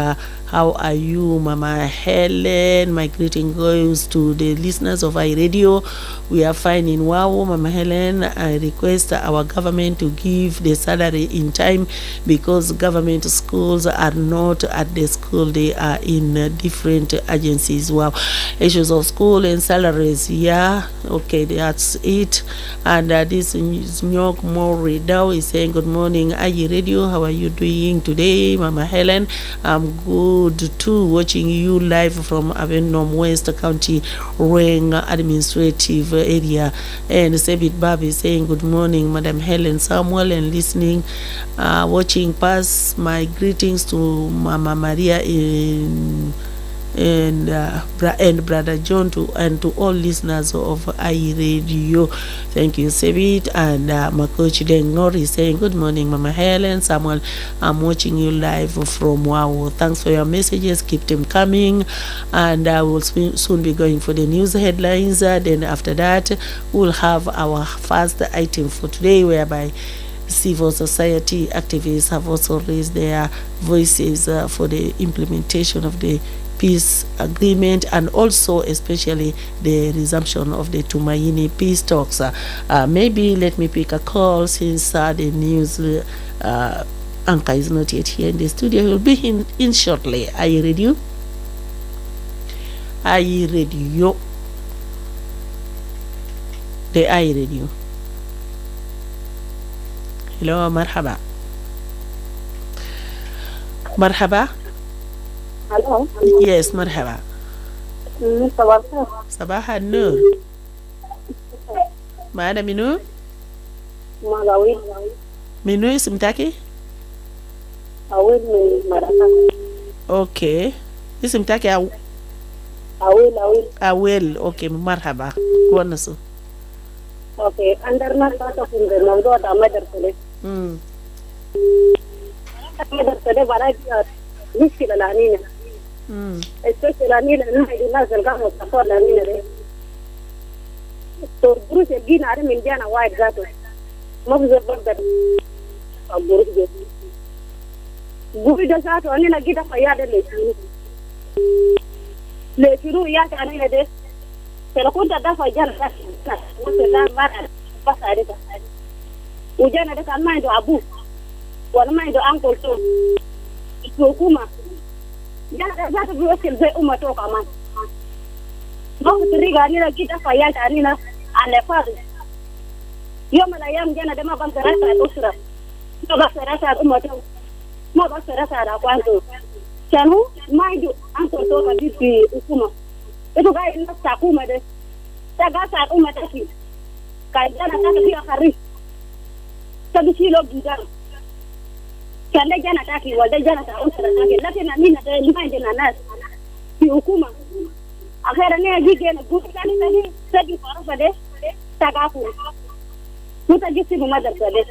D: how are you, Mama Helen? My greeting goes to the listeners of iRadio. We are fine in Wow, Mama Helen. I request our government to give the salary in time, because government schools are not at the school, they are in different agencies. Wow, issues of school and salaries. Yeah, okay, that's it. And this is Nyok Mori Dow is saying good morning iRadio. How are you doing today, Mama Helen? I'm good too, watching you live from Avenom West County Ring administrative area. And Sebit Babi saying good morning, Madam Hellen Samuel, and listening, watching past. My greetings to Mama Maria and Brother John, and to all listeners of iRadio. Thank you, Sebit. And my coach Dengor is saying good morning, Mama Hellen Samuel. I'm watching you live from Wow. Thanks for your messages. Keep them coming. And I will soon be going for the news headlines. Then after that, we'll have our first item for today, whereby civil society activists have also raised their voices for the implementation of the peace agreement, and also especially the resumption of the Tumaini peace talks. Maybe let me pick a call, since the news anchor is not yet here in the studio. He will be in shortly. iRadio. The iRadio. Hello, marhaba. Marhaba.
F: Hello.
D: Yes, marhaba. صباح النور. معنا منو؟
F: Malawi.
D: منو اسم تاكي؟
F: Awil من Maraka.
D: اوكي. اسم تاكي أويل. اوكي مرحبا. ونسو.
F: Okay, underna satu pun mangdo ada madar sele. Madar sele barang miski la ni ne. Especially la ni na idi nazal ga mustafar la ni ne. To guru se gina are min jana wide gato. Mabzor bagdad. Guru je. Guru da sato ani na gida fa ya da le kiru ya ta ani ne de. Pero kunta da fa jana da mara pasare da ujana da kan mai do abu wala mai do uncle to kuma ya da za ta biyo sil zai umma to kama ma ku riga ni na kita fa ya ta ni na ale fa yoma la yam jana da ma ban ta rasa usra to ba sa rasa umma to ma ba sa rasa da kwanto kanu mai do uncle to ka bi kuma itu ga ina ta kuma da ta ga sa umma ta ki kai jana ta ki akari ta bi lo gidan kanda jana ta ki wala jana ta usra ta ki lakini mimi na dai mai na nas ki hukuma akhera ne gige na gudu kani tani ta ki faro pade ta ga ku muta gisi mu madar pade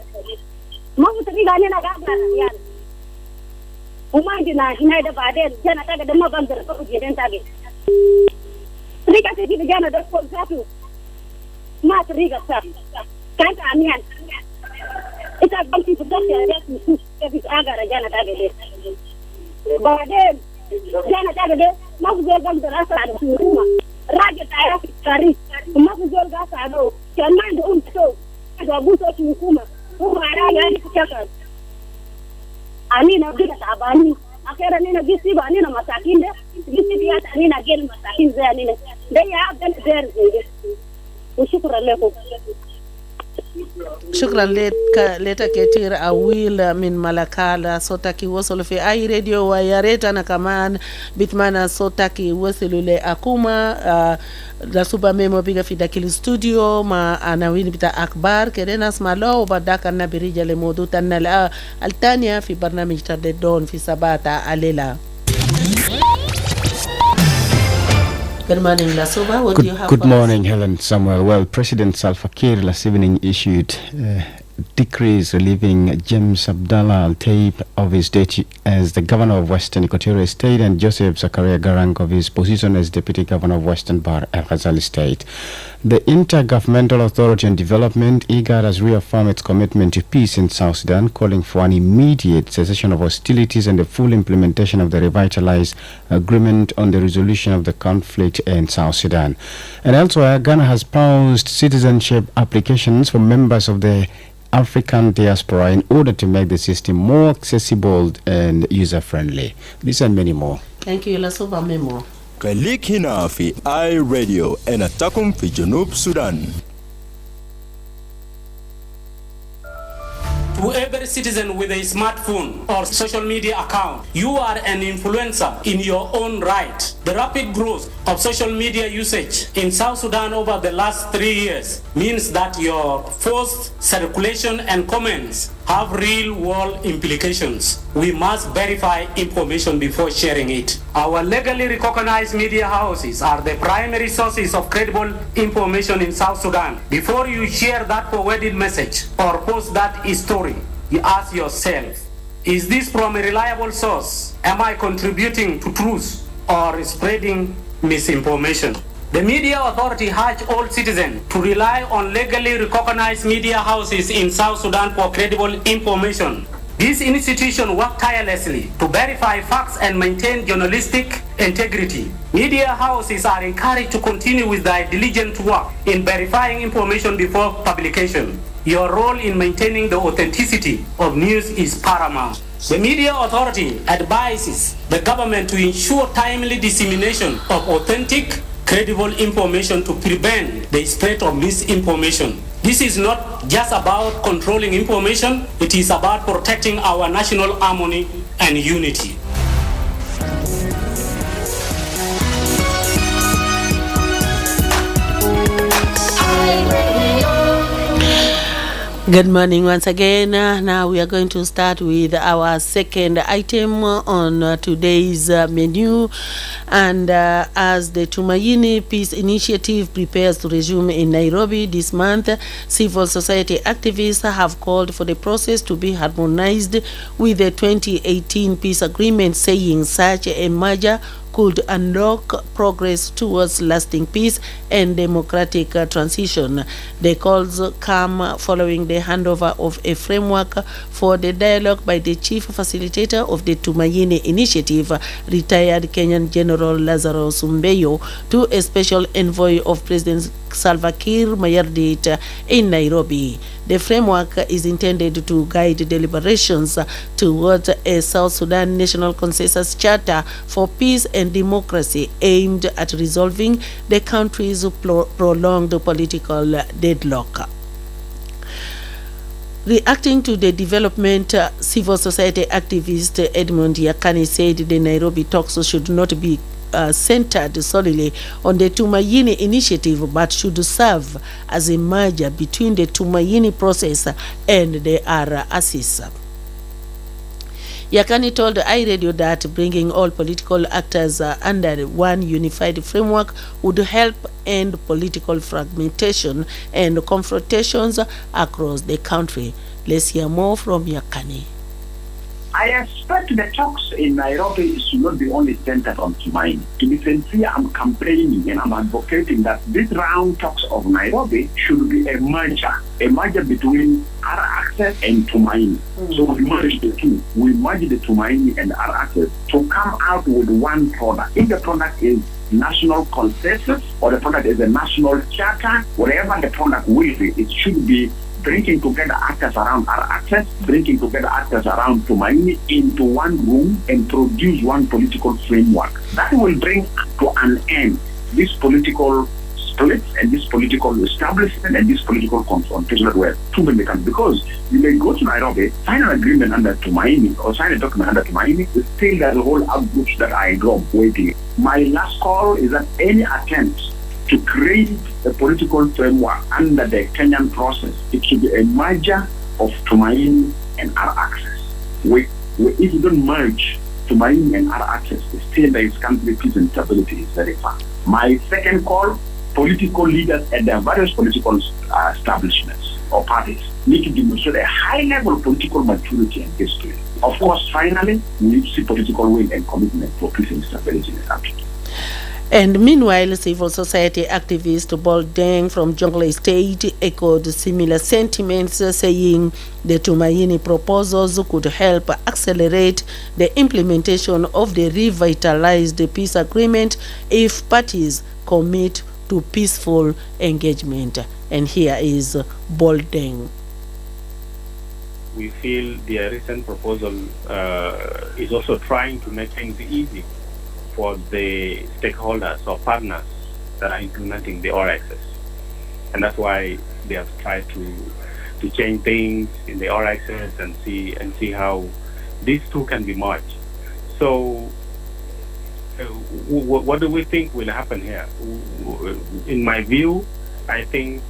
F: ma muta ni gane na ga ga yan umma dina ina da bade jana ta ga da mabandar ko gidan ta ge riga ta ki jana da ko zatu ma riga ta kanta amian ita banki ta ya su ta fi agara jana ta gade ba de jana ta gade ma ku zai gam da rasa da kuma rage ta ya fi kari ma ku zai ga sa do kan man da to da buto ki kuma ra ya ni kaka ani na gida ta bani akera ni na gisi ba ni na masakin de gisi biya ta ni na gel masakin zai ni da ya abdan der zai وشكرا لكم
D: شكرا لك كتير أويل من ملكالة. صوتك يوصل في أي راديو، ويا ريت أنا كمان بتمنى صوتك يوصل لأكوما لسوبا ميمو بيجا في داخل الاستوديو مع عناوين بتاع أخبار كده نسمع له، وبعدك أنا برجع لموضوع تنا الثانية في برنامج ترددون في سباتة الليلة. Good morning, Lasuba. What do you have?
L: Good morning, Hellen Samuel. Well, President Salva Kiir last evening issued decrees relieving James Abdallah Al-Taib of his duty as the governor of Western Equatorial State and Joseph Zakaria Garang of his position as deputy governor of Western Bahr El Ghazali State. The Intergovernmental Authority on Development, IGAD, has reaffirmed its commitment to peace in South Sudan, calling for an immediate cessation of hostilities and the full implementation of the revitalized agreement on the resolution of the conflict in South Sudan. And elsewhere, Ghana has paused citizenship applications for members of the African diaspora in order to make the system more accessible and user-friendly. These and many more.
D: Thank you, Lasuba Memo.
M: خليك هنا في اي راديو نتاكم في جنوب السودان.
N: To every citizen with a smartphone or social media account, you are an influencer in your own right. The rapid growth of social media usage in South Sudan over the last 3 years means that your forced circulation and comments have real-world implications. We must verify information before sharing it. Our legally recognized media houses are the primary sources of credible information in South Sudan. Before you share that forwarded message or post that story, you ask yourself, is this from a reliable source? Am I contributing to truth or spreading misinformation? The Media Authority urges all citizens to rely on legally recognized media houses in South Sudan for credible information. These institutions work tirelessly to verify facts and maintain journalistic integrity. Media houses are encouraged to continue with their diligent work in verifying information before publication. Your role in maintaining the authenticity of news is paramount. The Media Authority advises the government to ensure timely dissemination of authentic, credible information to prevent the spread of misinformation. This is not just about controlling information, it is about protecting our national harmony and unity.
D: Good morning once again. Now we are going to start with our second item on today's menu. And as the Tumaini Peace Initiative prepares to resume in Nairobi this month, civil society activists have called for the process to be harmonized with the 2018 peace agreement, saying such a merger could unlock progress towards lasting peace and democratic transition. The calls come following the handover of a framework for the dialogue by the chief facilitator of the Tumaini Initiative, retired Kenyan General Lazarus Mbeyo, to a special envoy of President Salva Kiir Mayardit in Nairobi. The framework is intended to guide deliberations towards a South Sudan National Consensus Charter for Peace and Democracy aimed at resolving the country's prolonged political deadlock. Reacting to the development, civil society activist Edmund Yakani said the Nairobi talks should not be centered solely on the Tumaini Initiative, but should serve as a merger between the Tumaini process and the RRCs. Yakani told iRadio that bringing all political actors under one unified framework would help end political fragmentation and confrontations across the country. Let's hear more from Yakani.
O: I expect the talks in Nairobi should not be only centered on Tumaini. To be sincere, I'm campaigning and I'm advocating that this round talks of Nairobi should be a merger between our access and Tumaini. So we merge the two. We merge the Tumaini and our access to come out with one product. If the product is national consensus or the product is a national charter, whatever the product will be, it should be bringing together actors around our access, bringing together actors around Tumaini into one room and produce one political framework. That will bring to an end this political split and this political establishment and this political confrontation that were too many countries. Because you may go to Nairobi, sign an agreement under Tumaini or sign a document under Tumaini, still there's a whole outgroups that are in Rome waiting. My last call is that any attempt to create a political framework under the Kenyan process, it should be a merger of Tumaini and our access. If you don't merge Tumaini and our access, still there is country peace and stability is very far. My second call, political leaders at their various political establishments or parties need to demonstrate a high level of political maturity and history. Of course, finally, we need to see political will and commitment for peace and stability in the country.
D: And meanwhile, civil society activist Bol Deng from Jonglei State echoed similar sentiments, saying the Tumaini proposals could help accelerate the implementation of the revitalized peace agreement if parties commit to peaceful engagement. And here is Bol Deng.
P: We feel the recent proposal is also trying to make things easy for the stakeholders or partners that are implementing the OR access. And that's why they have tried to change things in the OR access and see how these two can be merged. So what do we think will happen here? In my view, I think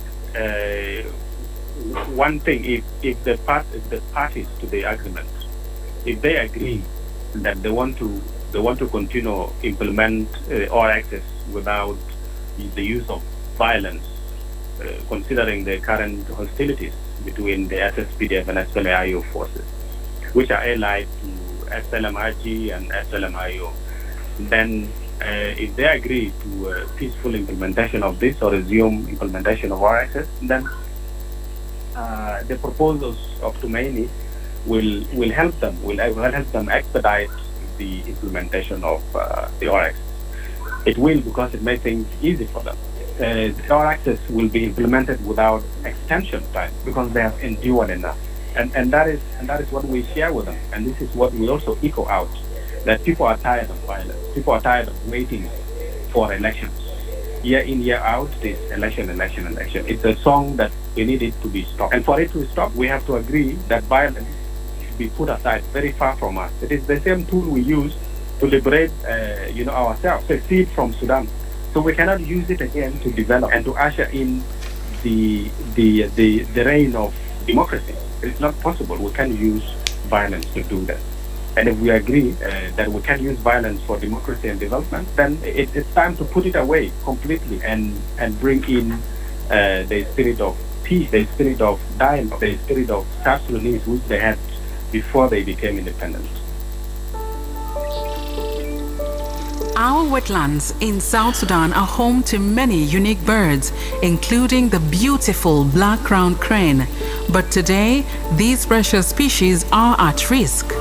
P: one thing, if the parties to the agreement, if they agree that they want to continue implement all access without the use of violence, considering the current hostilities between the SSPDF and SPLA-IO forces, which are allied to SLM-RG and SLM-IO. Then if they agree to peaceful implementation of this or resume implementation of all access, then the proposals of Tumaini will help them, will help them expedite the implementation of the OR access. It will, because it makes things easy for them. The OR access will be implemented without extension time because they have endured enough, and that is what we share with them. And this is what we also echo out, that people are tired of violence. People are tired of waiting for elections. Year in, year out, this election. It's a song that we need it to be stopped. And for it to stop, we have to agree that violence be put aside, very far from us. It is the same tool we use to liberate, ourselves, secede from Sudan. So we cannot use it again to develop and to usher in the reign of democracy. It's not possible. We can't use violence to do that. And if we agree that we can't use violence for democracy and development, then it's time to put it away completely and bring in the spirit of peace, the spirit of dialogue, the spirit of South Sudanese, which they had before they became independent.
Q: Our wetlands in South Sudan are home to many unique birds, including the beautiful black-crowned crane. But today, these precious species are at risk.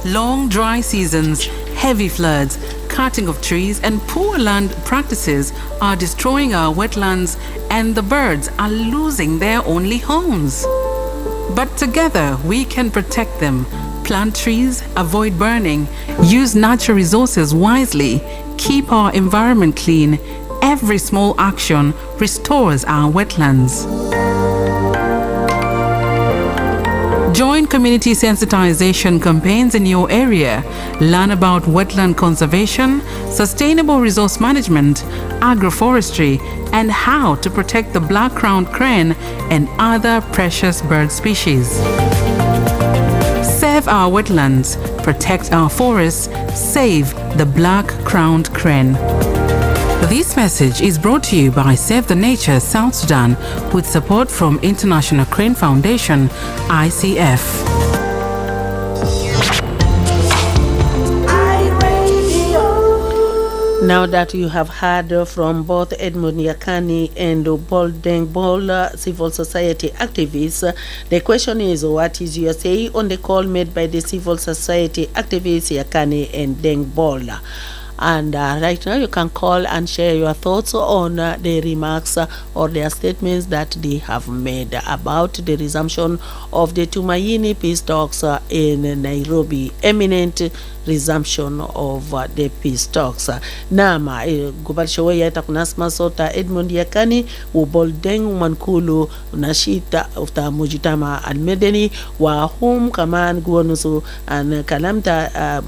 Q: Long dry seasons, heavy floods, cutting of trees, and poor land practices are destroying our wetlands, and the birds are losing their only homes. But together we can protect them, plant trees, avoid burning, use natural resources wisely, keep our environment clean. Every small action restores our wetlands. Join community sensitization campaigns in your area. Learn about wetland conservation, sustainable resource management, agroforestry, and how to protect the black-crowned crane and other precious bird species. Save our wetlands, protect our forests, save the black-crowned crane. This message is brought to you by Save the Nature South Sudan with support from International Crane Foundation, ICF.
D: Now that you have heard from both Edmund Yakani and Bol Deng Bol, civil society activists, the question is, what is your say on the call made by the civil society activists Yakani and Deng Bol? And right now you can call and share your thoughts on the remarks or their statements that they have made about the resumption of the Tumaini peace talks in Nairobi. Imminent resumption of the peace talks. Nama gubal shawaya takunasma sota Edmund Yakani uboldeng mankulu nashita ufta mujitama almedeni wa hum kaman guonusu an kalamta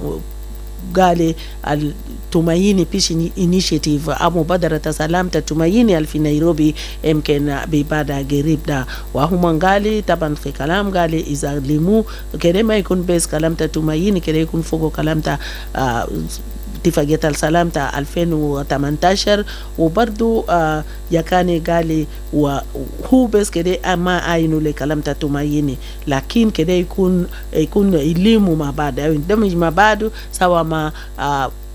D: gale al Tumaini Peace Initiative mubadarata salamta Tumaini alfi Nairobi mken bibada geribda wa humangali taban fi kalam gali iza limu kede ma ikun bes kalamta Tumaini kede ikun fogo kalamta اتفاقية السلام تاع 2018 وبرضو يكاني قالي وهو بس كده ما عينه لكلام تاع Tumaini لكن كده يكون يلموا مع بعض أو يندمج مع بعض سوا مع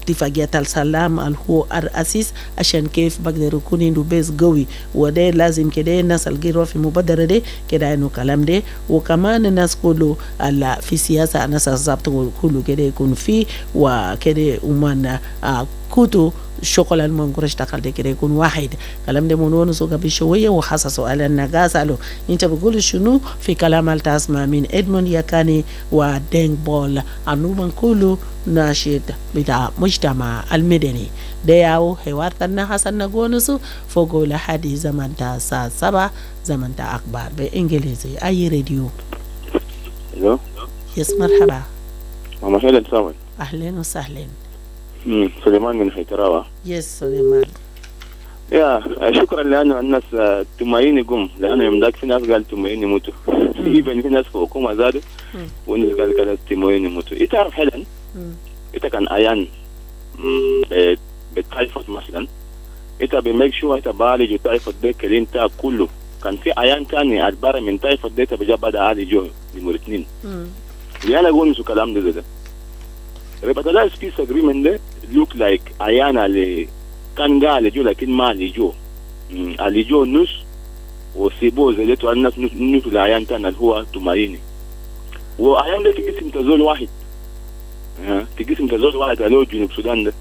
D: اتفاقية السلام اللي هو الأساس عشان كيف بقدر يكون عنده بيس قوي وده لازم كده الناس الغيروا في مبادرة دي كده إنه كلام ده وكمان الناس كله في سياسة الناس الضبط كله كده يكون فيه وكده ومن كتو الشغل المنقرش تقل كده يكون واحد كلام ده منون سوق بشوية وحسسوا على النقاس له انت بقول شنو في كلام التاسمة من إدموند يكاني ودينغ بول النوبان كله ناشد بتاع مجتمع المدني دياو حوارتنا حسن نقونسو فوقو لحد زمن تا ساعة 7 زمن تا أخبار بإنجليزي أي راديو.
E: الو
D: يس مرحبا.
E: ماما هيلن سامويل.
D: أهلين وسهلين.
E: سليمان من حيتراوة.
D: يس سليمان.
E: يا شكرا لأنه الناس تمايني قم لأنه يوم ذاك في ناس قال تمايني موتوا يبين في ناس فوقهم زادوا والناس قال كذا تمايني موتوا إيه تعرف هيلن إنت كان أيان بتايفود مثلا إنت بميك شو إنت بالي تايفود ده كلين تا كله كان في أيان تاني أدبار من تايفود ده تبجا بعد عادي جو لمرتنين يعني أقول نسوا كلام ده ربطة peace agreement ده look like أيانا اللي كان قال جو لكن ما لجو لجو نص وسيبو زلتو الناس نص الأيان تاني اللي هو Tumaini وأيان ده تقسم تزول واحد تقسم تزول واحد على جنوب السودان ده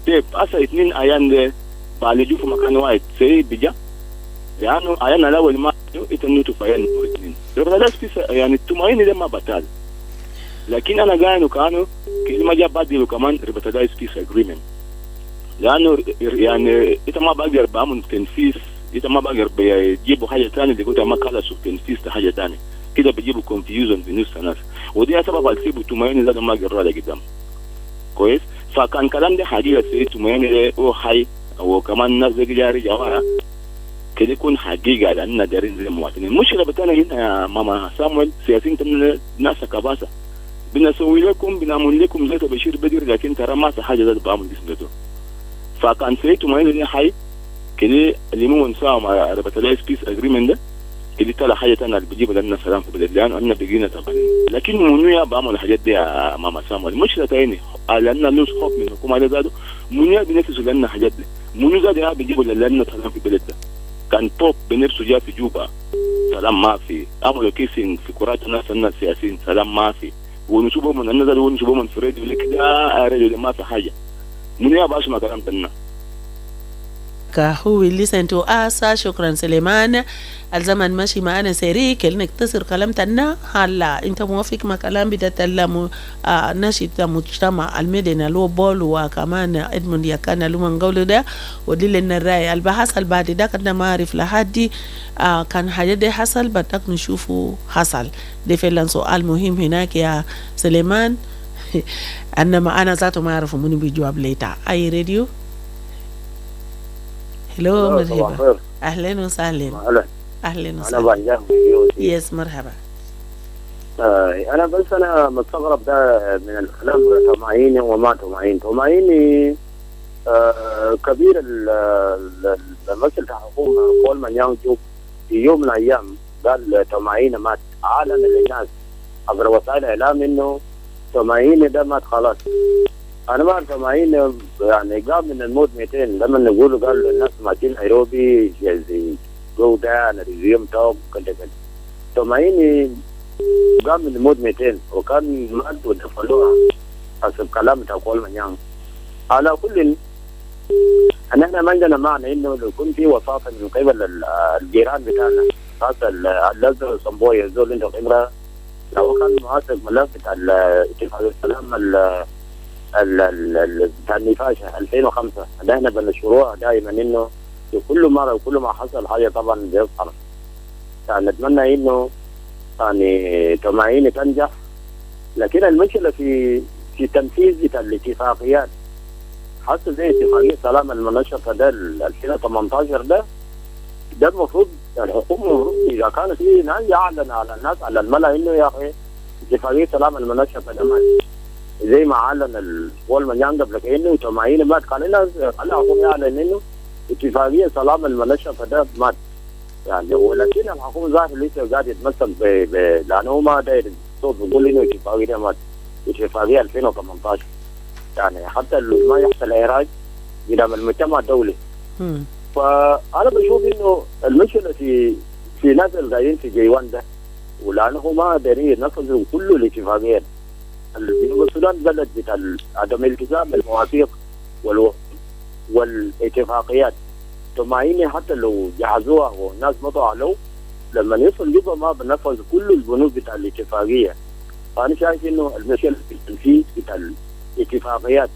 E: طيب أسا 2 أيان ده بالجو في مكان واحد سي بجا يعني أيان الأول ما جو يتنوتوا في أيان الاثنين ربطة peace يعني Tumaini ده ما بطال لكن أنا قاينو كانوا كلمة جاب بديلو كمان ربطة peace agreement لأنه يعني إنت ما بقدر بعمل تنفيذ إنت ما بقدر بيجيبوا حاجة تانية اللي كنت ما خلصوا تنفيذ حاجة تانية كده بيجيبوا confusion في نص الناس ودي سبب السيبوا Tumaini ده ما قرر على قدام كويس فكان كلام ده حقيقة سي Tumaini هو حي وكمان الناس دي جاري جوارا كده يكون حقيقة لأننا دارين زي المواطنين المشكلة بتاعنا هنا يا ماما سامويل سياسيين تمنى ناس كباسة بنسوي لكم بنعمل لكم زي بشير بدر لكن ترى ما في حاجة ذات بعمل جسم ده فكان سي Tumaini ده حي كده اللي مو نساهم مع ربطة peace agreement ده كده طلع حاجة تانية اللي بيجيب لنا سلام في بلد لأنه أنا بقينا طبعا لكن منويا بعمل الحاجات دي يا ماما سامويل المشكلة تاني لأننا لوس خوف من الحكومة ده زادوا منويا بنفسوا لنا حاجات دي منو زاد بيجيبوا لنا سلام في بلد ده كان توب بنفسه جاء في جوبا سلام ما في عملوا كيسين في كرات الناس سياسيين سلام ما في ونشوفهم من النزل ونشوفهم من فريد يقول لك لا رجل ما في حاجة من يا باش ما كلام تنا
D: who will listen to us. شكرا سليمان. الزمن ماشي معنا سريع كلنا نكتسر كلام تنا هلا انت موافق مع كلام بتتكلم نشيد مجتمع المدينة لو بول وكمان إدموند يكان لو منقول ده ودي لنا الرأي البحث البعد ده كنا ما أعرف لحد كان حاجة ده حصل بدك نشوفه حصل ده فعلا سؤال مهم هناك يا سليمان انما انا ذاته ما اعرف مني بيجاوب ليتا اي راديو. هلو مرحبا. اهلا وسهلا. اهلا وسهلا.
E: انا بنجاح
D: يس مرحبا.
E: انا بس انا مستغرب ده من الكلام Tumaini وما Tumaini كبير الممثل بتاع الحكومه كول مانيان جو في يوم من الايام قال Tumaini مات اعلن للناس عبر وسائل الاعلام انه Tumaini ده مات خلاص. انا ما Tumaini يعني قام من الموت 200 لما نقولوا قالوا الناس ماتين نيروبي زي جو ده انا ريزيوم توك كده Tumaini قام من الموت 200 وكان مات ودفنوها حسب كلام بتاع كول مانيان. على كل ان احنا ما عندنا معنى انه لو يكون في وساطه من قبل الجيران بتاعنا، خاصه الازهر والصنبويه الزول اللي خبره، لو كان مؤسس ملف بتاع اتفاقيه السلام بتاع النفاشه 2005 اللي احنا بنشروها دائما انه في كل مره وكل ما حصل حاجه طبعا بيظهر. يعني نتمنى انه يعني تماعين تنجح، لكن المشكله في تنفيذ بتاع الاتفاقيات. حتى زي اتفاقيه سلام المنشطه ده 2018 ده المفروض الحكومه المفروض اذا كان في ناس يعلن على الناس على الملا انه يا اخي اتفاقيه سلام المنشطه ده زي ما اعلن الاسبوع المليان قبل كانه تماعين مات، خلي الحكومه يعلن انه اتفاقيه سلام المنشطه ده مات يعني. ولكن الحكومه ذاتها لسه قاعد يتمسك لانه ما داير الصوت بيقول انه اتفاقيه ده مات، اتفاقيه 2018 يعني حتى ما يحصل اعراج قدام المجتمع الدولي. فانا بشوف انه المشكله في ناس اللي قاعدين في جيوان ده، ولانه ما دارين ينفذوا كل الاتفاقيات. جنوب السودان بلد بتاع عدم الالتزام بالمواثيق والاتفاقيات. ثم حتى لو جهزوها والناس مضوا عليه لما يوصل جبهه ما بنفذ كل البنود بتاع الاتفاقيه. فانا شايف انه المشكله في التنفيذ بتاع الاتفاقيات،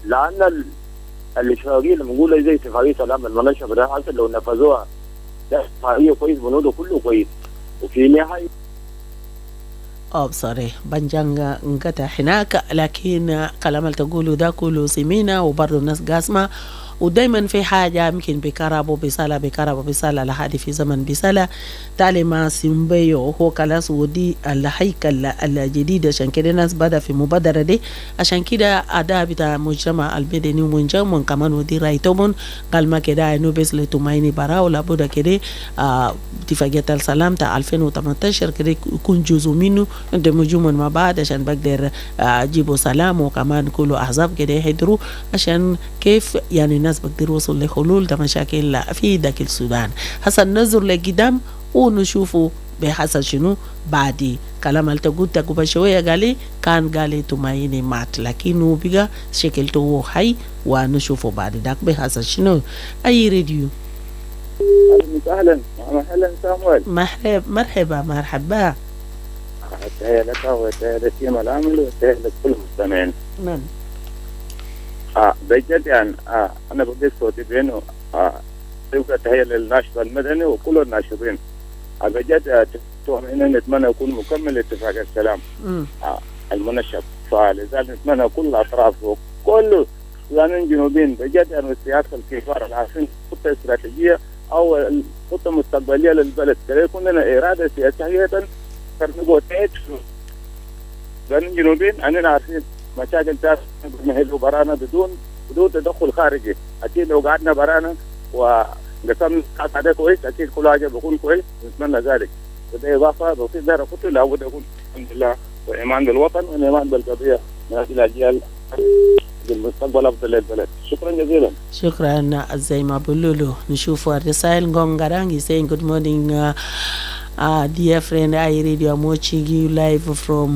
E: لان الاتفاقيه لما نقول زي اتفاقيه سلام المنشطه ده حتى لو نفذوها ده اتفاقيه كويس بنوده كله كويس، وفي نهايه
D: بصري بنجانغا انقطع هناك، لكن كلام اللي تقوله ده كله سمينا وبرضه الناس قاسمه، ودايما في حاجة يمكن بكرابو بسالة لحد في زمن بسالة تالي ما سيمبيو هو كلاس ودي الهيكل الجديد. عشان كده الناس بدأ في مبادرة دي، عشان كده أداء بتاع مجتمع المدني ومنجم كمان ودي رايتومون قال ما كده إنه بس لتمايني براو لابد كده اتفاقية السلام تاع 2018 كده يكون جزء منه اندمجوا مع بعض عشان بقدر جيبوا سلام، وكمان كله أحزاب كده يحضروا عشان كيف يعني الناس بقدروا يوصلوا لحلول مشاكل في داك السودان. هسا ننظر لقدام ونشوفوا بحصل شنو بعد. كلام اللي تقول قبل شويه قال تمايني مات، لكنه بقى شكلته حي، ونشوفوا بعد ذاك بحصل شنو. اي راديو
E: اهلا ماما هيلن سامويل.
D: مرحبا.
E: تحية لك وتحية للتيم العامل وتحية لكل المستمعين.
D: نعم.
E: بجد يعني انا بقيت صوتي بانه تبقى تحية للناشط المدني وكل الناشطين. بجد انه نتمنى يكون مكمل اتفاق السلام المنشط، فلذلك نتمنى كل الاطراف وكل السودانيين الجنوبيين بجد يعني السياسه الكبار العارفين خطه استراتيجيه او خطه مستقبليه للبلد، كده يكون لنا اراده سياسيه نقوتيت السودانيين الجنوبيين اننا عارفين مشاكل تاس نحلوا برانا بدون تدخل خارجي. اكيد لو قعدنا برانا وقسمنا قاعده كويس اكيد كل حاجه بيكون كويس، نتمنى ذلك. وده اضافه بسيط دار كله لابد يكون الحمد لله وايمان بالوطن وايمان بالقضيه من اجل الاجيال المستقبل افضل للبلد. شكرا جزيلا.
D: شكرا. زي ما بقولوا نشوف الرسائل. Ngongarang is saying good morning dear friend, I radio I'm watching you live from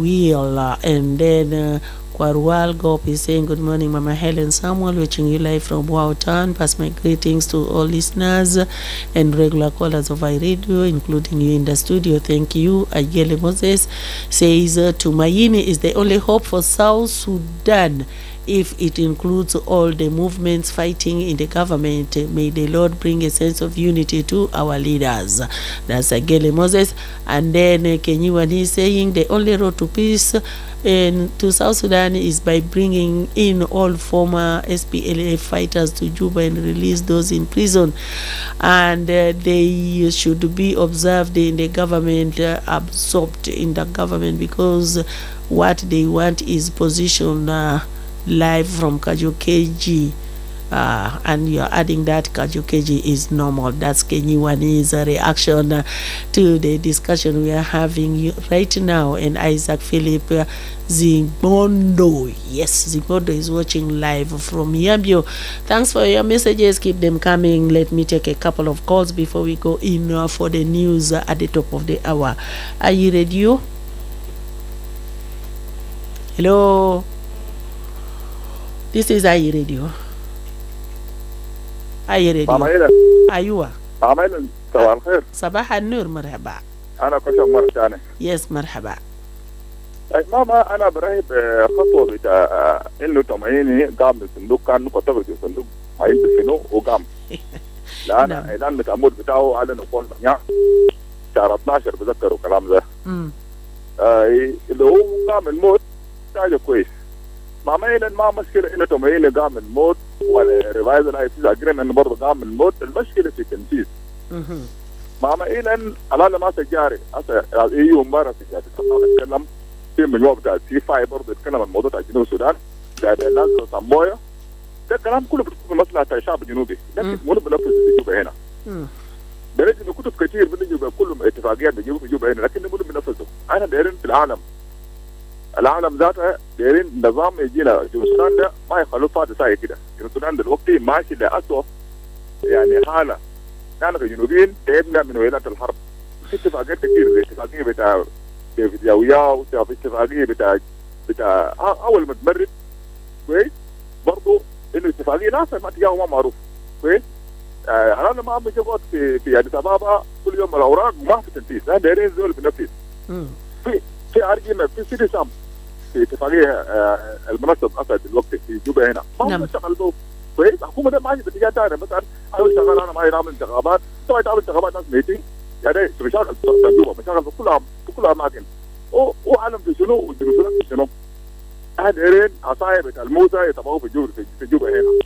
D: Wheel, and then Kwarwal Gop is saying good morning Mama Hellen Samuel, watching you live from Wautan. Pass my greetings to all listeners and regular callers of iRadio, including you in the studio. Thank you. Ayele Moses says Tumaini is the only hope for South Sudan if it includes all the movements fighting in the government. May the Lord bring a sense of unity to our leaders. That's Agele Moses. And then Kenyiwani is saying the only road to peace to South Sudan is by bringing in all former SPLA fighters to Juba and release those in prison. And they should be observed in the government, absorbed in the government, because what they want is position live from Kajukeji. And you're adding that Kajukeji is normal. That's Kenyiwani's reaction to the discussion we are having right now. And Isaac Philip Zimbondo, yes, Zimbondo is watching live from Yambio. Thanks for your messages, keep them coming. Let me take a couple of calls before we go in for the news at the top of the hour. Are you ready? This is I Radio. I Radio.
G: ماما هيلن.
D: أيوة.
G: ماما هيلن صباح الخير.
D: صباح النور مرحبا.
G: أنا كشف مرة ثانية.
D: يس مرحبا.
G: ماما أنا برهب خطوة بتاع إنه تمعيني قام الصندوق كان كتب في الصندوق هاي بسنو وقام. لأن إعلان التأمل بتاعه على نقول يعني شهر 12 بذكروا كلام ده. اللي هو قام الموت حاجة كويس. ماما هيلن ما مشكلة إنه تمعيني قام الموت ولا ريفايزل هاي تيجي أجرين إنه برضه قام الموت المشكلة في التنفيذ. ماما إيلن على ما سجاري أصلا يوم مرة سجاري نتكلم في من وقت سي 5 برضه يتكلم عن موضوع جنوب السودان قاعد الناس صموية ده كلام كله بتكون في مصلحة الشعب الجنوبي لكن مو بنفذ الجنوب هنا درجة إنه كتب كثير بنجيب كلهم اتفاقيات بنجيبوا في هنا لكن مو بنفذه أنا دايرين في العالم ذاتها دايرين نظام يجينا جنوب السودان ده ما يخلوه فاضي ساي كده جنوب السودان دلوقتي ماشي لأسوأ يعني حالة نحن كجنوبيين تعبنا من ويلات الحرب في اتفاقيات كثير زي اتفاقية بتاع ديفيد ياوياو اتفاقية بتاع أول ما تمرد كويس برضه إنه اتفاقية ناس ما تجاوب ما معروف كويس أنا ما عم بشوفك في أديس أبابا كل يوم الأوراق وما في تنفيذ أنا دايرين زول بنفذ في أرجينا في سيدي سام في اتفاقية المنصب أسد دلوقتي في جوبا هنا ما هو شغال به كويس الحكومة ده ماشي باتجاه ثاني مثلا أنا شغال أنا معي نعمل انتخابات طبعا تعمل انتخابات ناس ميتين يعني مشاكل في مشاكل في كل أماكن وعالم في شنو والجنوب في شنو أهل إيرين عصاية بتاع الموسى يتبعوا في جوبا هنا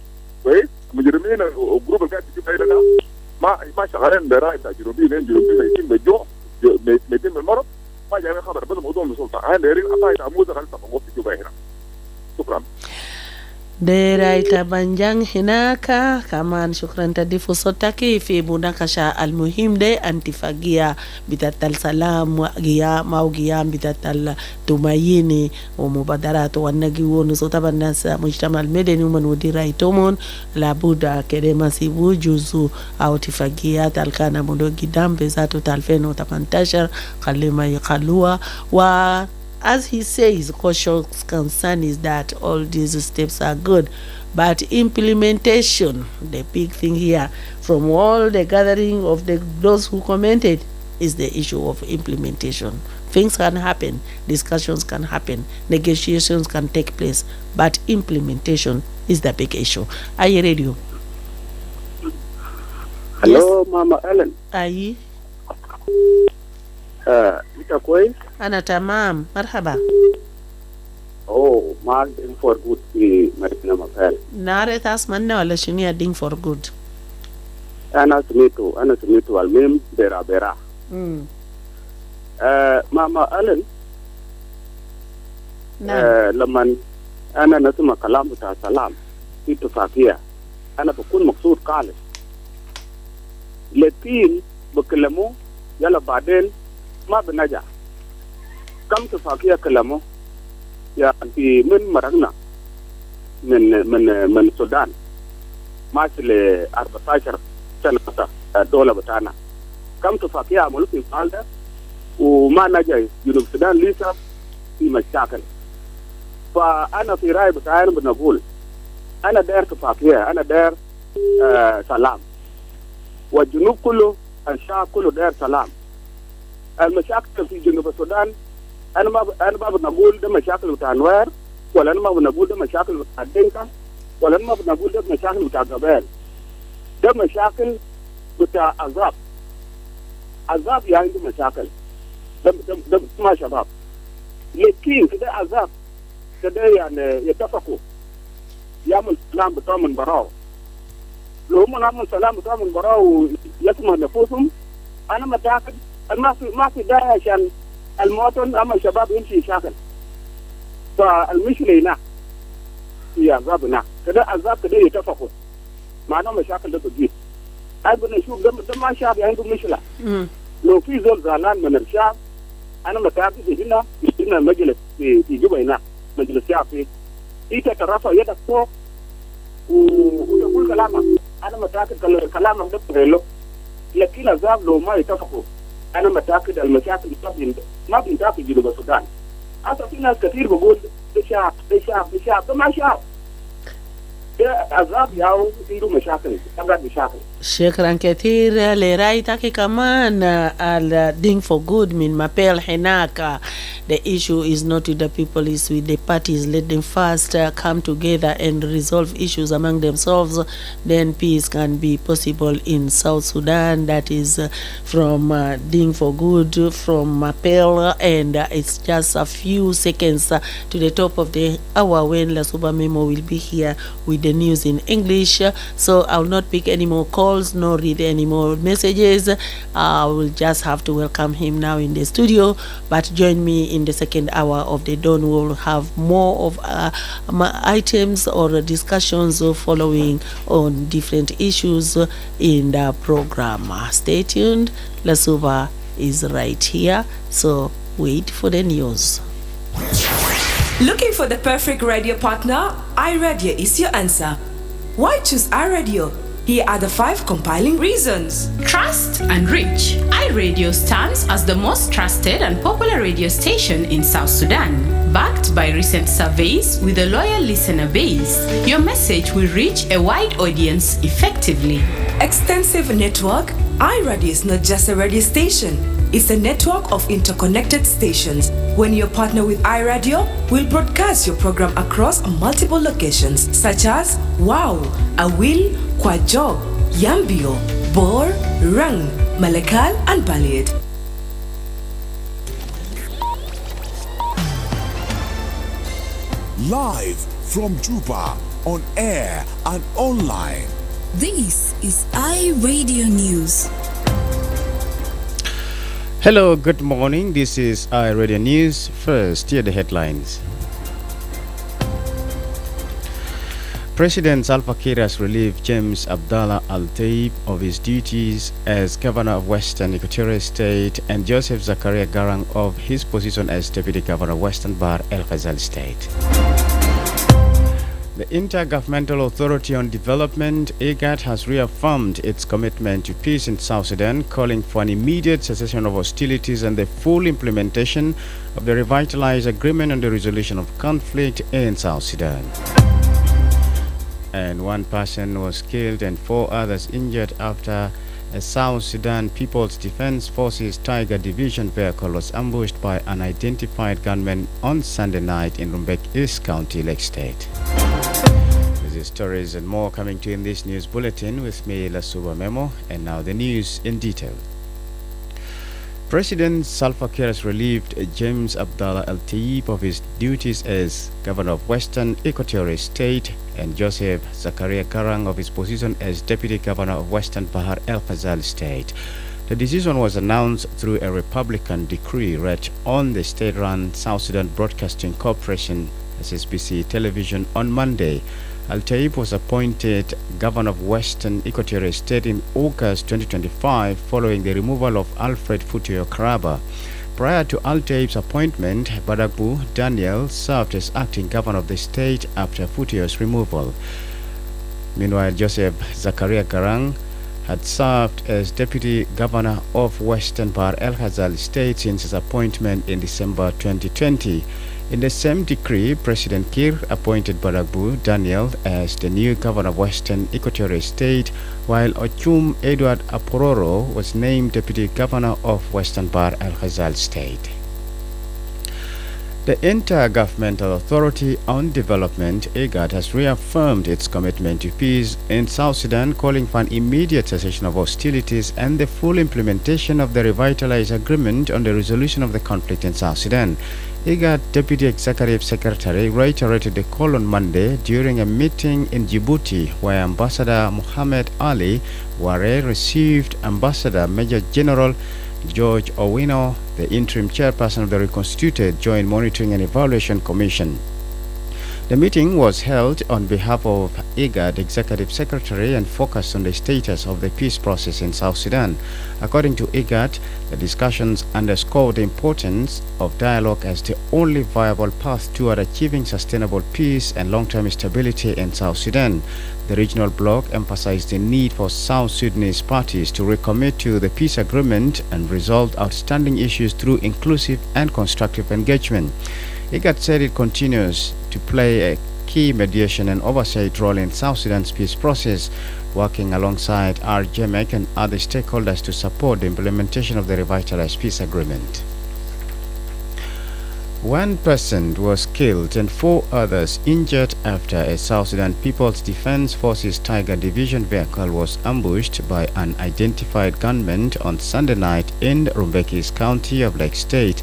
G: كويس المجرمين والجروب اللي قاعد في جوبا هنا ما شغالين برأي بتاع جنوبيين جنوبيين ميتين بالجوع ميتين بالمرض ما جايين خبر بس موضوع من السلطة أهل إيرين عصاية بتاع الموسى قاعد يتبعوا في جوبا هنا شكرا
D: ديرا itabanjang hinaka kaman shukran tadi fusotaki fi munakasha almuhim de antifagia bitatal salam gia mau gia bitatal tumayini ومبادرات والنجي ونصوتها الناس مجتمع المدني ومن وديرا يتومون لابد كلمة سيبو جزء أو اتفاقيات الكانا مدو قدام بذاته 2018 كلمة يقالوها و as he says, Kosho's concern is that all these steps are good, but implementation, the big thing here, from all the gathering of those who commented, is the issue of implementation. Things can happen, discussions can happen, negotiations can take place, but implementation is the big issue. Are you ready?
E: Hello, yes. Mama Hellen.
D: Aye.
E: Ita كويس؟
D: أنا تمام مرحبا.
E: ما دين فور جود في مدينة مكال.
D: نعرف أسمعنا ولا شنو دين فور جود؟
E: أنا سميته المهم برا. ماما هيلن.
D: نعم.
E: لما أنا نسمع كلام بتاع سلام في اتفاقية أنا بكون مقصود خالص. لكن بكلمه يلا بعدين ما بنجح كم اتفاقية كلامه يعني من مرقنا من السودان ماشي ل 14 سنة الدولة بتاعنا كم اتفاقية عملوا في الحال ده وما نجح جنوب السودان لسه في مشاكل فأنا في رأي بتاعي بنقول أنا داير اتفاقية أنا داير سلام والجنوب كله الشعب كله داير سلام المشاكل في جنوب السودان أنا ما بنقول ده مشاكل بتاع نوير ولا أنا ما بنقول ده مشاكل بتاع دينكا ولا أنا ما بنقول ده مشاكل بتاع قبائل ده مشاكل بتاع عذاب يعني عنده مشاكل ده ما شباب لكن كده عذاب كده يعني يتفقوا يعمل سلام بتاع من براو لو هم يعمل سلام بتاع من براو ويسمع نفوسهم أنا متأكد ما في داعي عشان المواطن أما الشباب يمشي يشاكل فالمشكلة هنا هي عذاب هنا كده عذاب كده يتفقوا معناه مشاكل ده تجيب أي بنشوف ده ما شعب عنده مشكلة لو في زول زعلان من الشعب أنا متأكد هنا مجلس في جوبا هنا مجلس شعب فيه إنت ترفع يدك فوق وتقول كلامك أنا متأكد كلامك ده بغيره لكن عذاب لو ما يتفقوا أنا متأكد المشاكل ما بينتهي في جنوب السودان. حتى في ناس كثير بقول ده شعب ده ما شعب. azab yao indu mashakil tabrat mashakil.
D: شكرا كثير لرايتك كمان al Ding for Good من مابيل هناك. The issue is not with the people, it's with the parties. Let them first come together and resolve issues among themselves. Then peace can be possible in South Sudan. That is from Ding for Good, from Mapel, and it's just a few seconds to the top of the hour when Lasuba Memo will be here with the news in English. So I will not pick any more calls, nor read any more messages. I will just have to welcome him now in the studio. But join me in the second hour of the dawn. We will have more of items or discussions following on different issues in the program. Stay tuned. Lasuba is right here. So wait for the news.
R: Looking for the perfect radio partner? iRadio is your answer. Why choose iRadio? Here are the 5 compiling reasons.
A: Trust and reach. iRadio stands as the most trusted and popular radio station in South Sudan. Backed by recent surveys with a loyal listener base, your message will reach a wide audience effectively.
R: Extensive network. iRadio is not just a radio station. It's a network of interconnected stations. When you partner with iRadio, we'll broadcast your program across multiple locations such as Wow, Awil, Kwajob, Yambio, Bor, Rang, Malakal, and Balid.
S: Live from Juba, on air and online.
T: This is iRadio News.
L: Hello, good morning. This is iRadio News. First, here are the headlines. President Salva Kiir has relieved James Abdallah Al-Taib of his duties as governor of Western Equatorial State and Joseph Zakaria Garang of his position as deputy governor of Western Bahr El Ghazal State. The Intergovernmental Authority on Development, IGAD, has reaffirmed its commitment to peace in South Sudan, calling for an immediate cessation of hostilities and the full implementation of the revitalized agreement on the resolution of conflict in South Sudan. And 1 person was killed and 4 others injured after a South Sudan People's Defense Forces Tiger Division vehicle was ambushed by unidentified gunmen on Sunday night in Rumbek East County, Lake State. These stories and more coming to you in this news bulletin with me, Lasuba Memo, and now the news in detail. President Salva Kiir has relieved James Abdallah Al-Taib of his duties as governor of Western Equatorial State and Joseph Zakaria Garang of his position as deputy governor of Western Bahr El Ghazal State. The decision was announced through a Republican decree read on the state-run South Sudan Broadcasting Corporation (SSBC) television on Monday. Al-Taib was appointed governor of Western Equatorial State in August 2025 following the removal of Alfred Futuyo Karaba. Prior to Al-Taib's appointment, Badagbu Daniel served as acting governor of the state after Futuyo's removal. Meanwhile, Joseph Zakaria Garang had served as deputy governor of Western Bahr El Ghazal State since his appointment in December 2020. In the same decree, President Kiir appointed Badagbu Daniel as the new governor of Western Equatorial State, while Ochum Edward Apororo was named deputy governor of Western Bahr El Ghazal State. The Intergovernmental Authority on Development, IGAD, has reaffirmed its commitment to peace in South Sudan, calling for an immediate cessation of hostilities and the full implementation of the revitalized agreement on the resolution of the conflict in South Sudan. IGAD Deputy Executive Secretary reiterated the call on Monday during a meeting in Djibouti, where Ambassador Mohamed Ali Ware received Ambassador Major General George Owino, the interim chairperson of the reconstituted Joint Monitoring and Evaluation Commission. The meeting was held on behalf of IGAD Executive Secretary and focused on the status of the peace process in South Sudan. According to IGAD, the discussions underscored the importance of dialogue as the only viable path toward achieving sustainable peace and long-term stability in South Sudan. The regional bloc emphasized the need for South Sudanese parties to recommit to the peace agreement and resolve outstanding issues through inclusive and constructive engagement. IGAD said it continues to play a key mediation and oversight role in South Sudan's peace process, working alongside RJMEC and other stakeholders to support the implementation of the revitalized peace agreement. One person was killed and 4 others injured after a South Sudan People's Defense Forces Tiger Division vehicle was ambushed by unidentified gunmen on Sunday night in Rumbekis County of Lake State.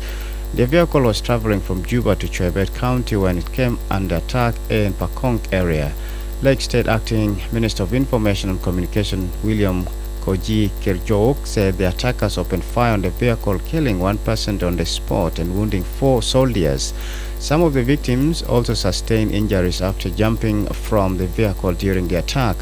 L: The vehicle was traveling from Juba to Chebet County when it came under attack in Pakong area. Lake State Acting Minister of Information and Communication William Koji Kirjok said the attackers opened fire on the vehicle, killing 1 person on the spot and wounding 4 soldiers. Some of the victims also sustained injuries after jumping from the vehicle during the attack.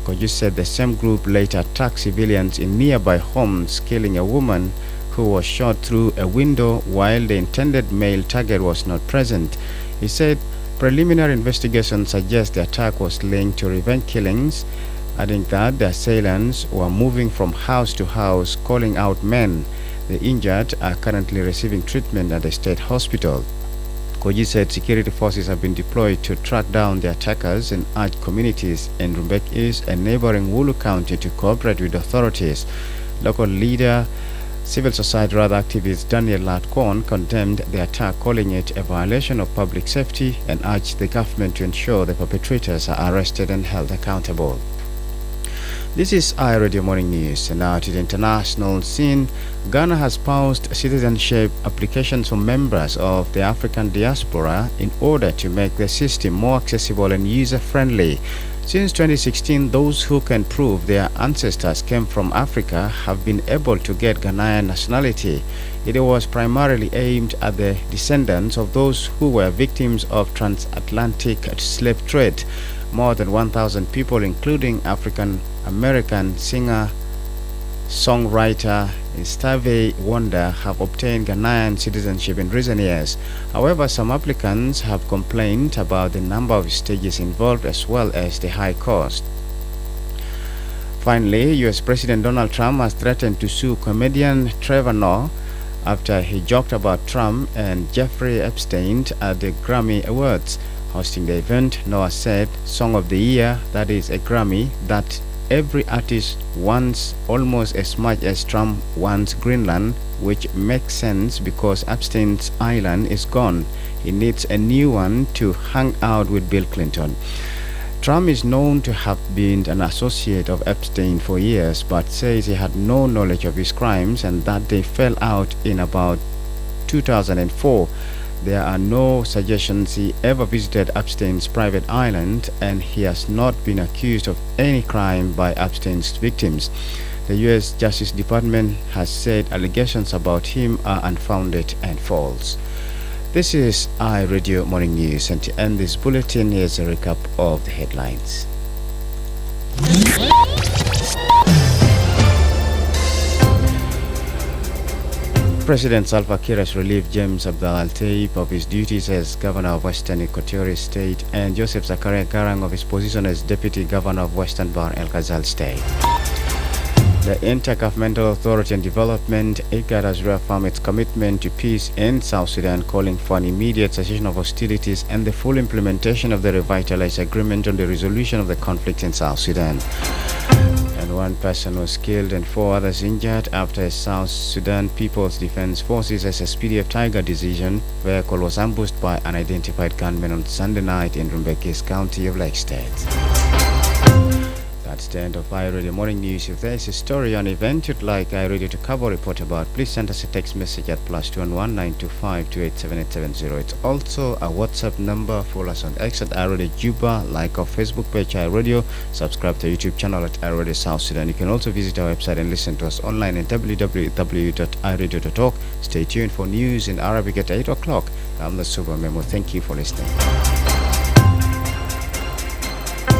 L: Koji said the same group later attacked civilians in nearby homes, killing a woman who was shot through a window while the intended male target was not present. He said preliminary investigation suggests the attack was linked to revenge killings, adding that the assailants were moving from house to house, calling out men. The injured are currently receiving treatment at the state hospital. Koji said security forces have been deployed to track down the attackers and urged communities in Rumbek East and neighboring Wulu County to cooperate with authorities. Local leader, civil society activist Daniel Latkon condemned the attack, calling it a violation of public safety, and urged the government to ensure the perpetrators are arrested and held accountable. This is iRadio Morning News. And now to the international scene. Ghana has paused citizenship applications for members of the African diaspora in order to make the system more accessible and user-friendly. Since 2016, those who can prove their ancestors came from Africa have been able to get Ghanaian nationality. It was primarily aimed at the descendants of those who were victims of transatlantic slave trade. More than 1,000 people, including African-American singer-songwriter Stevie Wonder, have obtained Ghanaian citizenship in recent years. However, some applicants have complained about the number of stages involved as well as the high cost. Finally, U.S. President Donald Trump has threatened to sue comedian Trevor Noah after he joked about Trump and Jeffrey Epstein at the Grammy Awards. Hosting the event, Noah said, "Song of the Year, that is a Grammy, that every artist wants almost as much as Trump wants Greenland, which makes sense because Epstein's island is gone. He needs a new one to hang out with Bill Clinton." Trump is known to have been an associate of Epstein for years, but says he had no knowledge of his crimes and that they fell out in about 2004. There are no suggestions he ever visited Epstein's private island, and he has not been accused of any crime by Epstein's victims. The U.S. Justice Department has said allegations about him are unfounded and false. This is iRadio Morning News, and to end this bulletin, here's a recap of the headlines. President Salva Kiir has relieved James Abdallah Al-Taib of his duties as governor of Western Equatorial State and Joseph Zakaria Garang of his position as deputy governor of Western Bahr El Ghazal State. The Intergovernmental Authority on Development, IGAD, has reaffirmed its commitment to peace in South Sudan, calling for an immediate cessation of hostilities and the full implementation of the revitalized agreement on the resolution of the conflict in South Sudan. And 1 person was killed and 4 others injured after a South Sudan People's Defense Forces SSPDF Tiger Division vehicle was ambushed by unidentified gunmen on Sunday night in Rumbekis County of Lake State. That's the end of iRadio Morning News. If there is a story or an event you'd like iRadio to cover or report about, please send us a text message at +211 925 287 It's also a WhatsApp number. Follow us on X at iRadio Juba, like our Facebook page iRadio, subscribe to our YouTube channel at iRadio South Sudan. You can also visit our website and listen to us online at www.iradio.org. Stay tuned for news in Arabic at 8 o'clock. I'm the Super Memo. Thank you for listening.